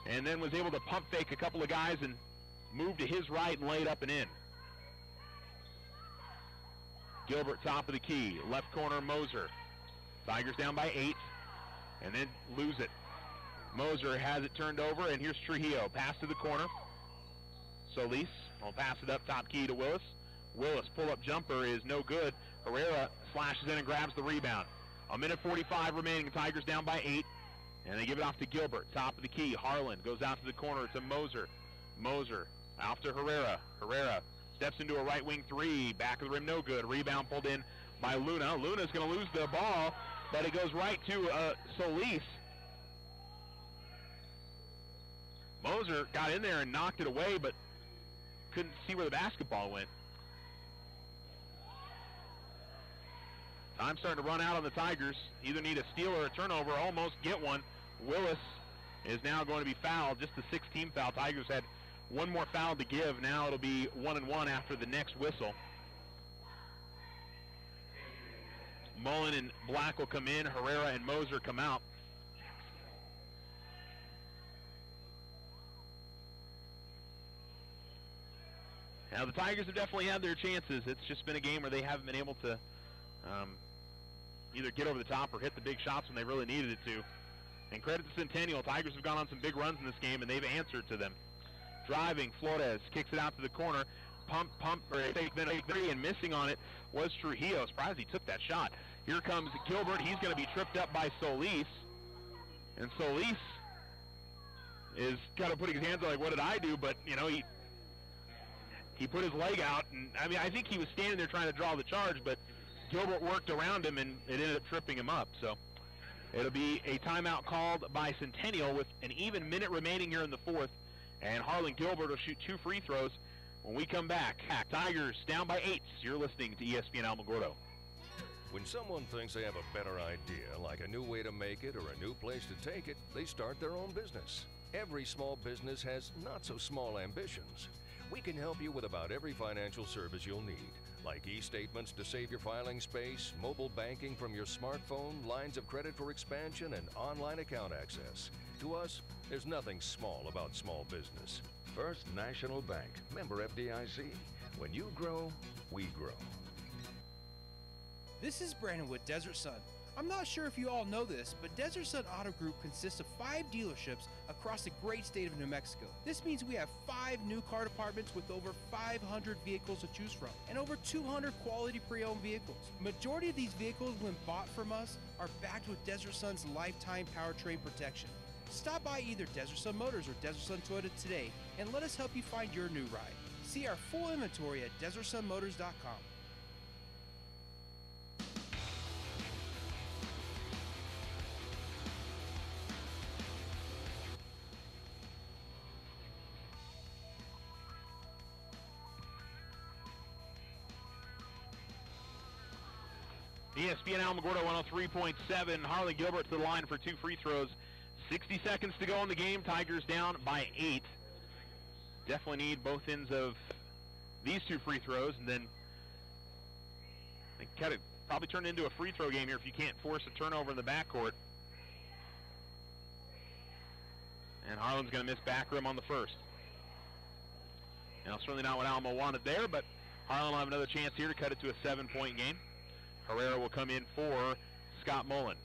and then was able to pump fake a couple of guys and move to his right and lay it up and in. Gilbert top of the key, left corner Moser. Tigers down by 8, and then lose it. Moser has it turned over, and here's Trujillo. Pass to the corner. Solis will pass it up top key to Willis. Willis pull-up jumper is no good. Herrera slashes in and grabs the rebound. 1:45 remaining. Tigers down by 8, and they give it off to Gilbert. Top of the key. Harlan goes out to the corner to Moser. Moser out to Herrera. Herrera steps into a right wing three. Back of the rim, no good. Rebound pulled in by Luna. Luna's going to lose the ball, but it goes right to Solis. Moser got in there and knocked it away, but couldn't see where the basketball went. Time starting to run out on the Tigers. Either need a steal or a turnover, almost get one. Willis is now going to be fouled, just the 6th team foul. Tigers had one more foul to give. Now it'll be 1-1 after the next whistle. Mullen and Black will come in. Herrera and Moser come out. Now the Tigers have definitely had their chances. It's just been a game where they haven't been able to either get over the top or hit the big shots when they really needed it to. And credit to Centennial. Tigers have gone on some big runs in this game, and they've answered to them. Driving, Flores kicks it out to the corner. Fake three, and missing on it was Trujillo. Surprised he took that shot. Here comes Gilbert. He's going to be tripped up by Solis. And Solis is kind of putting his hands on, like, what did I do? But, you know, he put his leg out. And, I mean, I think he was standing there trying to draw the charge, but Gilbert worked around him, and it ended up tripping him up. So it'll be a timeout called by Centennial with an even minute remaining here in the 4th. And Harlan Gilbert will shoot 2 free throws when we come back. Tigers down by 8. You're listening to ESPN Alamogordo. When someone thinks they have a better idea, like a new way to make it or a new place to take it, they start their own business. Every small business has not so small ambitions. We can help you with about every financial service you'll need, like e-statements to save your filing space, mobile banking from your smartphone, lines of credit for expansion, and online account access. To us, there's nothing small about small business. First National Bank, member FDIC. When you grow, we grow. This is Brandon with Desert Sun. I'm not sure if you all know this, but Desert Sun Auto Group consists of 5 dealerships across the great state of New Mexico. This means we have 5 new car departments with over 500 vehicles to choose from and over 200 quality pre-owned vehicles. Majority of these vehicles, when bought from us, are backed with Desert Sun's lifetime powertrain protection. Stop by either Desert Sun Motors or Desert Sun Toyota today and let us help you find your new ride. See our full inventory at DesertSunMotors.com. ESPN Alamogordo 103.7. Harlan Gilbert to the line for 2 free throws. 60 seconds to go in the game. Tigers down by 8. Definitely need both ends of these 2 free throws, and then they kind of probably turn into a free throw game here if you can't force a turnover in the backcourt. And Harlan's going to miss back rim on the first. Now, certainly not what Alamo wanted there, but Harlan will have another chance here to cut it to a 7-point game. Herrera will come in for Scott Mullen.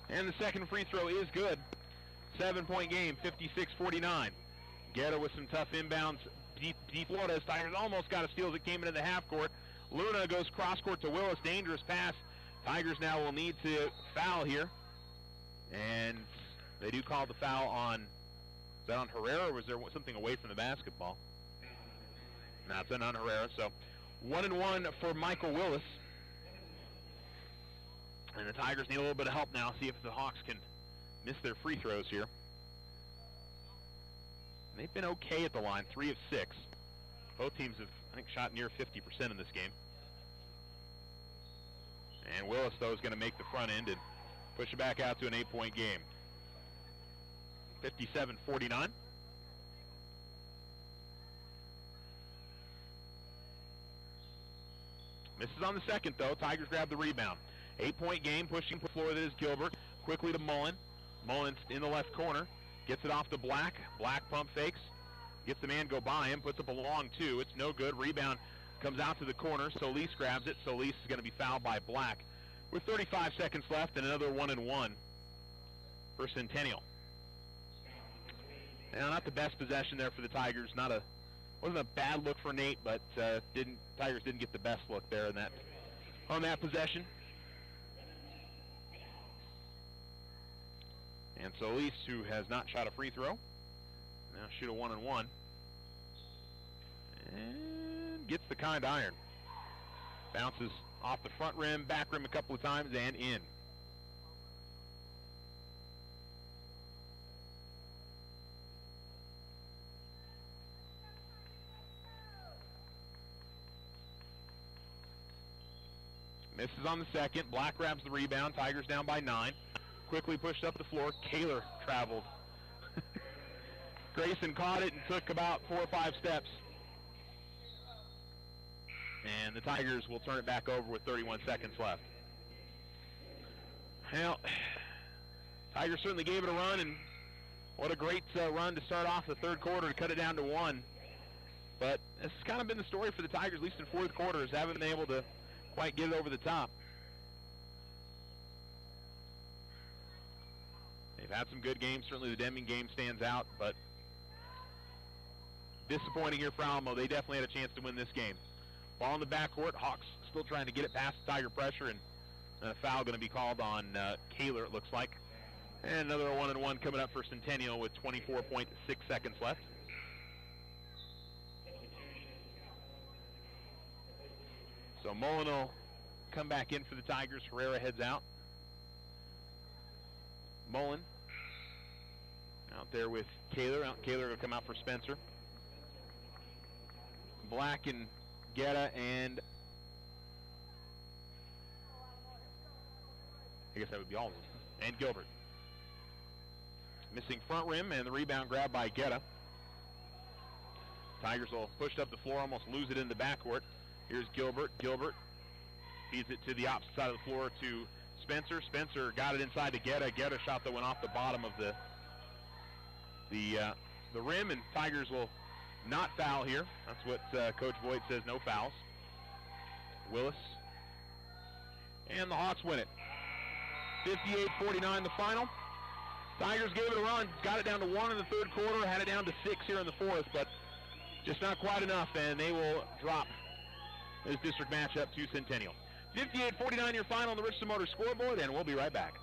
And the second free throw is good. 7-point game, 56-49. Guerra with some tough inbounds. Deep Flores. Tigers almost got a steal as it came into the half court. Luna goes cross court to Willis. Dangerous pass. Tigers now will need to foul here. And they do call the foul on, is that on Herrera, or was there something away from the basketball? No, it's on Herrera. So 1-1 for Michael Willis. And the Tigers need a little bit of help now. See if the Hawks can miss their free throws here. They've been okay at the line, 3 of 6. Both teams have, I think, shot near 50% in this game. And Willis, though, is going to make the front end, and push it back out to an 8-point game. 57-49. Misses on the second, though. Tigers grab the rebound. 8-point game, pushing the floor. That is Gilbert. Quickly to Mullen. Mullen's in the left corner. Gets it off to Black. Black pump fakes. Gets the man go by him. Puts up a long two. It's no good. Rebound comes out to the corner. Solis grabs it. Solis is going to be fouled by Black. With 35 seconds left and another 1-and-1 for Centennial. Now, not the best possession there for the Tigers. Wasn't a bad look for Nate, but Tigers didn't get the best look there on that possession. And Solis, who has not shot a free throw, now shoot a 1-and-1. And gets the kind iron. Bounces off the front rim, back rim a couple of times, and in. Misses on the second. Black grabs the rebound. Tigers down by 9. Quickly pushed up the floor. Kaler traveled. Grayson caught it and took about 4 or 5 steps. And the Tigers will turn it back over with 31 seconds left. Well, Tigers certainly gave it a run, and what a great run to start off the third quarter to cut it down to 1. But this has kind of been the story for the Tigers, at least in fourth quarters. Haven't been able to quite get it over the top. They've had some good games. Certainly the Deming game stands out, but disappointing here for Alamo. They definitely had a chance to win this game. Ball in the backcourt. Hawks still trying to get it past Tiger pressure, and a foul going to be called on Kaler, it looks like. And another 1-and-1 coming up for Centennial with 24.6 seconds left. So Mullen will come back in for the Tigers. Herrera heads out. Mullen out there with Kaler. Kaler will come out for Spencer. Black and Guetta and I guess that would be all of them. And Gilbert. Missing front rim and the rebound grabbed by Guetta. Tigers will push up the floor, almost lose it in the backcourt. Here's Gilbert. Gilbert feeds it to the opposite side of the floor to Spencer. Spencer got it inside to Guetta. Guetta shot that went off the bottom of the rim, and Tigers will not foul here. That's what Coach Voigt says, no fouls. Willis. And the Hawks win it. 58-49 the final. Tigers gave it a run. Got it down to 1 in the third quarter. Had it down to 6 here in the fourth, but just not quite enough, and they will drop this district matchup to Centennial. 58-49 your final on the Richardson Motors scoreboard, and we'll be right back.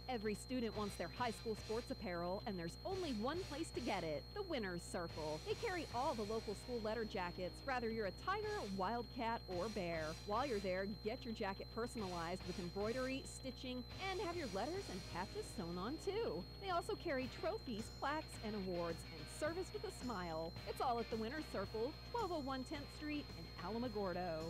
Every student wants their high school sports apparel, and there's only one place to get it, the Winner's Circle. They carry all the local school letter jackets, whether you're a Tiger, Wildcat, or Bear. While you're there, get your jacket personalized with embroidery, stitching, and have your letters and patches sewn on too. They also carry trophies, plaques, and awards, and service with a smile. It's all at the Winner's Circle, 1201 10th Street in Alamogordo.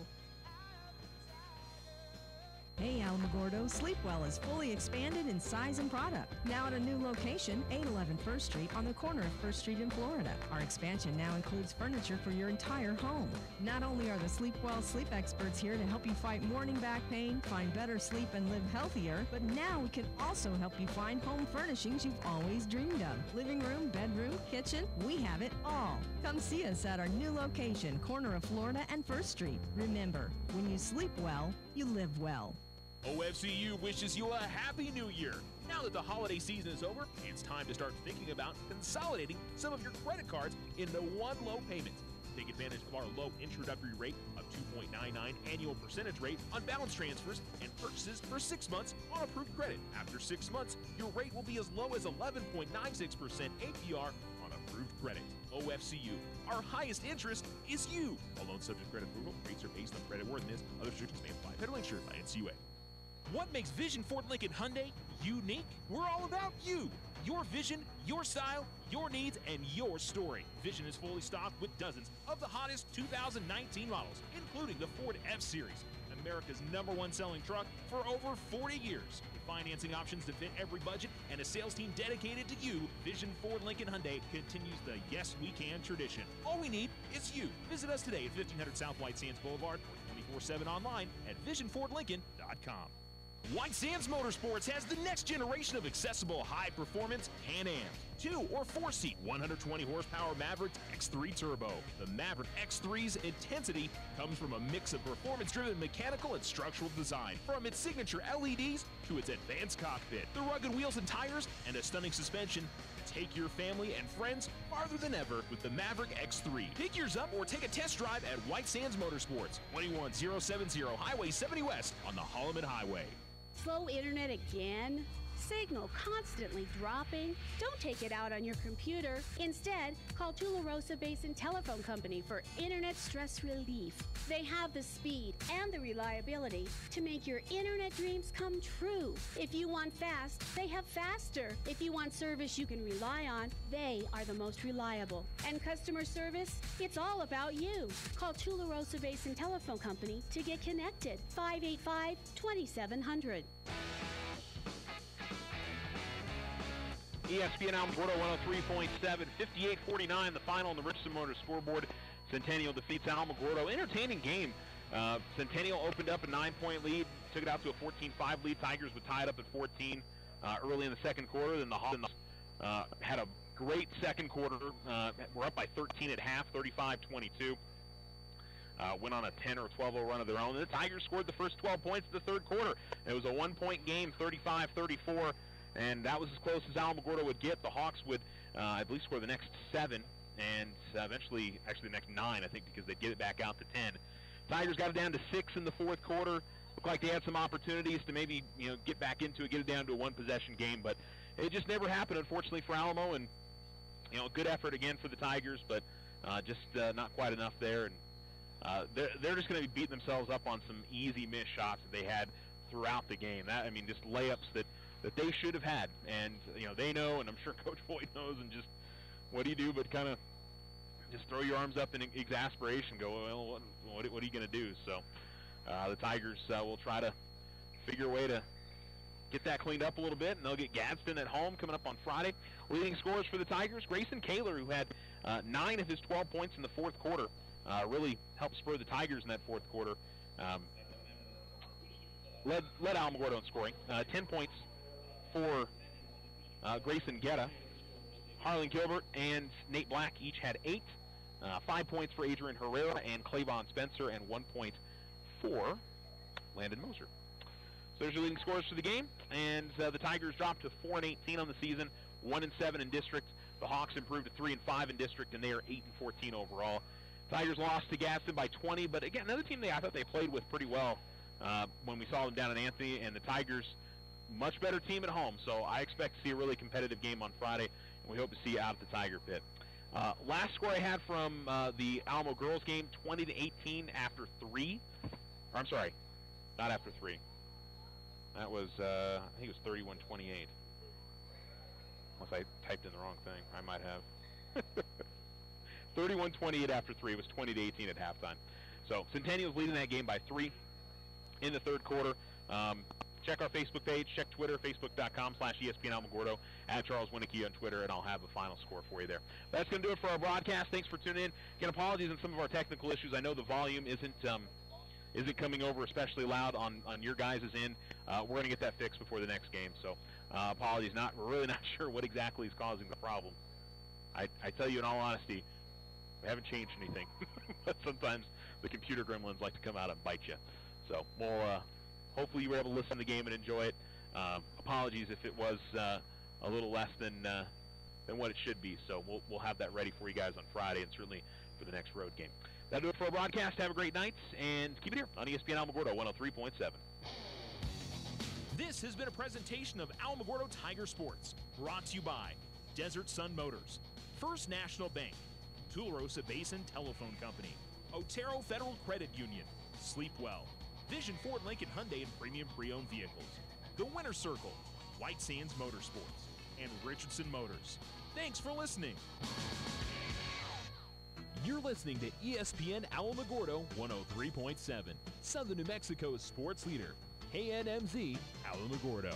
Hey Alamogordo, Sleepwell is fully expanded in size and product. Now at a new location, 811 First Street on the corner of First Street in Florida. Our expansion now includes furniture for your entire home. Not only are the Sleepwell sleep experts here to help you fight morning back pain, find better sleep, and live healthier, but now we can also help you find home furnishings you've always dreamed of. Living room, bedroom, kitchen, we have it all. Come see us at our new location, corner of Florida and First Street. Remember, when you sleep well, you live well. OFCU wishes you a happy new year. Now that the holiday season is over, it's time to start thinking about consolidating some of your credit cards into one low payment. Take advantage of our low introductory rate of 2.99 annual percentage rate on balance transfers and purchases for 6 months on approved credit. After 6 months, your rate will be as low as 11.96% APR on approved credit. OFCU, our highest interest is you. All loans subject to credit approval. Rates are based on credit worthiness. Other restrictions may apply. Federally insured by NCUA. What makes Vision Ford Lincoln Hyundai unique? We're all about you. Your vision, your style, your needs, and your story. Vision is fully stocked with dozens of the hottest 2019 models, including the Ford F-Series, America's #1 selling truck for over 40 years. With financing options to fit every budget and a sales team dedicated to you, Vision Ford Lincoln Hyundai continues the Yes We Can tradition. All we need is you. Visit us today at 1500 South White Sands Boulevard or 24/7 online at visionfordlincoln.com. White Sands Motorsports has the next generation of accessible high-performance Can-Ams. 2- or 4-seat 120-horsepower Maverick X3 Turbo. The Maverick X3's intensity comes from a mix of performance-driven mechanical and structural design, from its signature LEDs to its advanced cockpit, the rugged wheels and tires, and a stunning suspension. Take your family and friends farther than ever with the Maverick X3. Pick yours up or take a test drive at White Sands Motorsports, 21070 Highway 70 West on the Holloman Highway. Slow internet again? Signal constantly dropping? Don't take it out on your computer. Instead, call Tularosa Basin Telephone Company for internet stress relief. They have the speed and the reliability to make your internet dreams come true. If you want fast, they have faster. If you want service you can rely on, they are the most reliable. And customer service? It's all about you. Call Tularosa Basin Telephone Company to get connected. 585-2700. ESPN Alamogordo 103.7, 58-49, the final on the Richardson Motors scoreboard. Centennial defeats Alamogordo. Entertaining game. Centennial opened up a 9-point lead, took it out to a 14-5 lead. Tigers would tie it up at 14 early in the second quarter. Then the Hawks had a great second quarter. We're up by 13 at half, 35-22. Went on a 10 or 12-0 run of their own. And the Tigers scored the first 12 points of the third quarter. It was a 1-point game, 35-34. And that was as close as Alamogordo would get. The Hawks would, I believe, score the next 7, and eventually, actually the next 9, I think, because they'd get it back out to 10. Tigers got it down to 6 in the fourth quarter. Looked like they had some opportunities to maybe, get back into it, get it down to a one-possession game, but it just never happened, unfortunately, for Alamo. And good effort again for the Tigers, but just not quite enough there. And they're just going to be beating themselves up on some easy missed shots that they had throughout the game. Just layups that they should have had, and they know, and I'm sure Coach Boyd knows, and just what do you do but kind of just throw your arms up in exasperation, go, well, what are you going to do? So the Tigers will try to figure a way to get that cleaned up a little bit, and they'll get Gadsden at home coming up on Friday. Leading scorers for the Tigers, Grayson Kaler, who had 9 of his 12 points in the fourth quarter, really helped spur the Tigers in that fourth quarter. Led Alamogordo in scoring, 10 points for Grayson Guetta. Harlan Gilbert and Nate Black each had 8. 5 points for Adrian Herrera and Clavon Spencer, and 1 point for Landon Moser. So there's your leading scorers for the game, and the Tigers dropped to 4-18 on the season, 1-7 in district. The Hawks improved to 3-5 in district, and they are 8-14 overall. Tigers lost to Gadsden by 20, but again, another team I thought they played with pretty well when we saw them down in Anthony, and the Tigers, much better team at home, so I expect to see a really competitive game on Friday, and we hope to see you out at the Tiger Pit. Last score I had from the Alamo girls game, 20-18 after 3. Or, I'm sorry, not after 3. That was, I think it was 31-28. Unless I typed in the wrong thing. I might have. 31-28 after 3. It was 20-18 at halftime. So Centennial's leading that game by 3 in the third quarter. Check our Facebook page, check Twitter, facebook.com/ESPN Alamogordo, at Charles Winicky on Twitter, and I'll have a final score for you there. That's going to do it for our broadcast. Thanks for tuning in. Again, apologies on some of our technical issues. I know the volume isn't coming over especially loud on your guys' end. We're going to get that fixed before the next game, so apologies. We're really not sure what exactly is causing the problem. I tell you in all honesty, we haven't changed anything, but sometimes the computer gremlins like to come out and bite you. So we'll hopefully you were able to listen to the game and enjoy it. Apologies if it was a little less than what it should be. So we'll have that ready for you guys on Friday, and certainly for the next road game. That'll do it for our broadcast. Have a great night, and keep it here on ESPN Alamogordo 103.7. This has been a presentation of Alamogordo Tiger Sports, brought to you by Desert Sun Motors, First National Bank, Tularosa Basin Telephone Company, Otero Federal Credit Union, Sleep Well, Vision Ford Lincoln Hyundai and Premium Pre-Owned Vehicles, The Winter Circle, White Sands Motorsports, and Richardson Motors. Thanks for listening. You're listening to ESPN Alamogordo 103.7, Southern New Mexico's sports leader, KNMZ Alamogordo.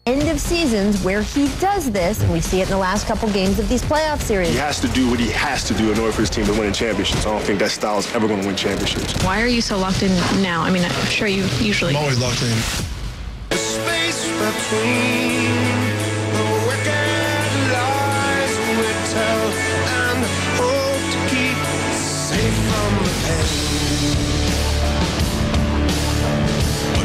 End of seasons where he does this, and we see it in the last couple games of these playoff series. He has to do what he has to do in order for his team to win championships. I don't think that style is ever going to win championships. Why are you so locked in now? I mean, I'm sure you usually... I'm always locked in. The space between the wicked lies we tell and hope to keep safe from the pain.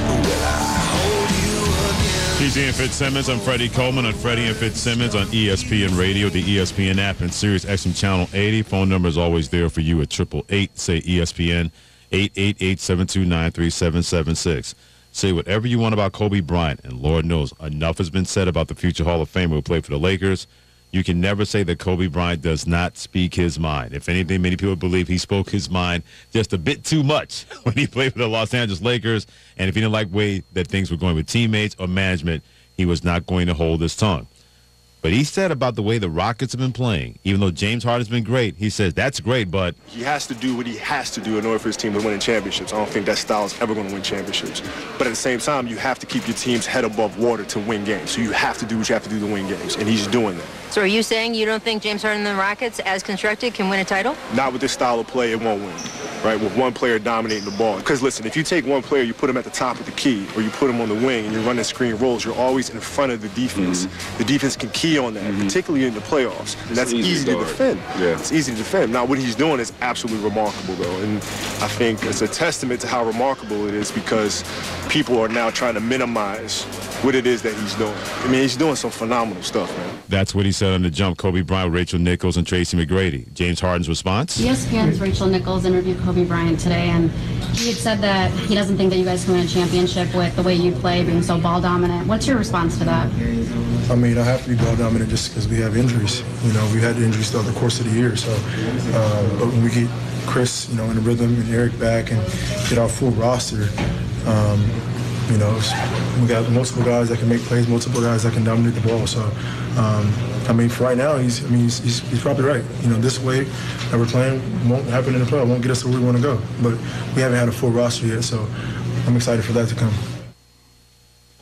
But will I hold you again? He's Ian Fitzsimmons. I'm Freddie Coleman on Freddie and Fitzsimmons on ESPN Radio, the ESPN app, and Sirius XM Channel 80. Phone number is always there for you at 888, say ESPN, 888-729-3776. Say whatever you want about Kobe Bryant, and Lord knows enough has been said about the future Hall of Famer who played for the Lakers. You can never say that Kobe Bryant does not speak his mind. If anything, many people believe he spoke his mind just a bit too much when he played for the Los Angeles Lakers. And if he didn't like the way that things were going with teammates or management, he was not going to hold his tongue. But he said about the way the Rockets have been playing, even though James Harden's been great, he says, that's great, but... He has to do what he has to do in order for his team to win championships. I don't think that style is ever going to win championships. But at the same time, you have to keep your team's head above water to win games. So you have to do what you have to do to win games, and he's doing that. So are you saying you don't think James Harden and the Rockets, as constructed, can win a title? Not with this style of play, it won't win. right, with one player dominating the ball. Because, listen, if you take one player, you put him at the top of the key, or you put him on the wing, and you're running screen rolls, you're always in front of the defense. The defense can key on that, particularly in the playoffs. And that's easy to defend. Yeah. It's easy to defend. Now, what he's doing is absolutely remarkable, though. And I think it's a testament to how remarkable it is because people are now trying to minimize what it is that he's doing. I mean, he's doing some phenomenal stuff, man. That's what he said on the jump. Kobe Bryant, Rachel Nichols, and Tracy McGrady. James Harden's response? ESPN's Rachel Nichols interviewed Kobe Bryant today, and he had said that he doesn't think that you guys can win a championship with the way you play, being so ball dominant. What's your response to that? I mean, I have to be ball dominant just because we have injuries. You know, we had injuries throughout the course of the year. So, but when we get Chris, you know, in the rhythm and Eric back and get our full roster, you know, we got multiple guys that can make plays, multiple guys that can dominate the ball. So, I mean, for right now, he's probably right. You know, this way that we're playing won't happen in the playoffs, won't get us to where we want to go. But we haven't had a full roster yet, so I'm excited for that to come.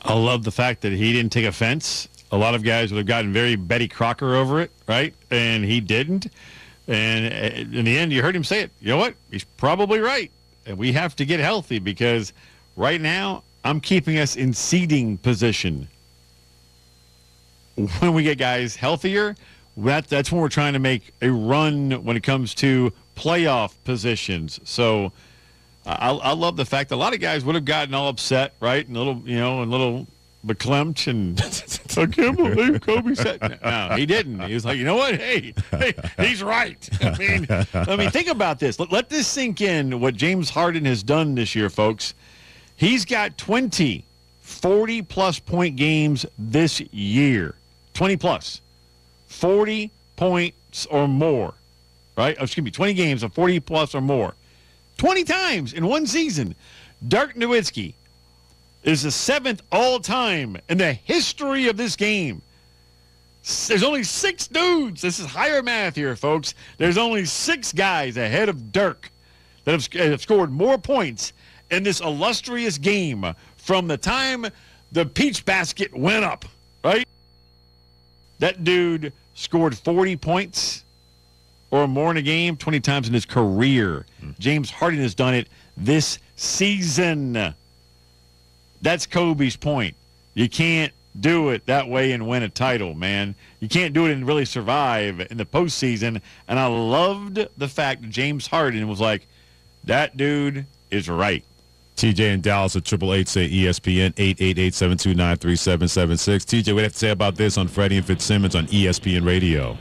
I love the fact that he didn't take offense. A lot of guys would have gotten very Betty Crocker over it, right? And he didn't. And in the end, you heard him say it. You know what? He's probably right. And we have to get healthy because right now, I'm keeping us in seeding position. When we get guys healthier, that's when we're trying to make a run when it comes to playoff positions. So I love the fact that a lot of guys would have gotten all upset, right? And a little beklempt, and I can't believe Kobe said. No, he didn't. He was like, you know what? Hey, he's right. I mean, think about this. Let this sink in. What James Harden has done this year, folks. He's got 20 40-plus point games this year. 20-plus. 40 points or more, right? Excuse me, 20 games of 40-plus or more. 20 times in one season. Dirk Nowitzki is the 7th all-time in the history of this game. There's only 6 dudes. This is higher math here, folks. There's only 6 guys ahead of Dirk that have scored more points in this illustrious game from the time the peach basket went up, right? That dude scored 40 points or more in a game 20 times in his career. James Harden has done it this season. That's Kobe's point. You can't do it that way and win a title, man. You can't do it and really survive in the postseason. And I loved the fact that James Harden was like, that dude is right. TJ in Dallas at 888 say ESPN 888-729-3776. TJ, what do you have to say about this on Freddie and Fitzsimmons on ESPN Radio?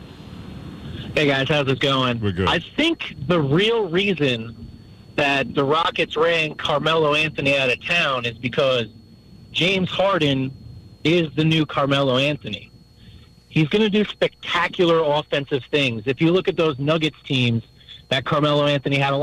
Hey guys, how's it going? We're good. I think the real reason that the Rockets ran Carmelo Anthony out of town is because James Harden is the new Carmelo Anthony. He's going to do spectacular offensive things. If you look at those Nuggets teams that Carmelo Anthony had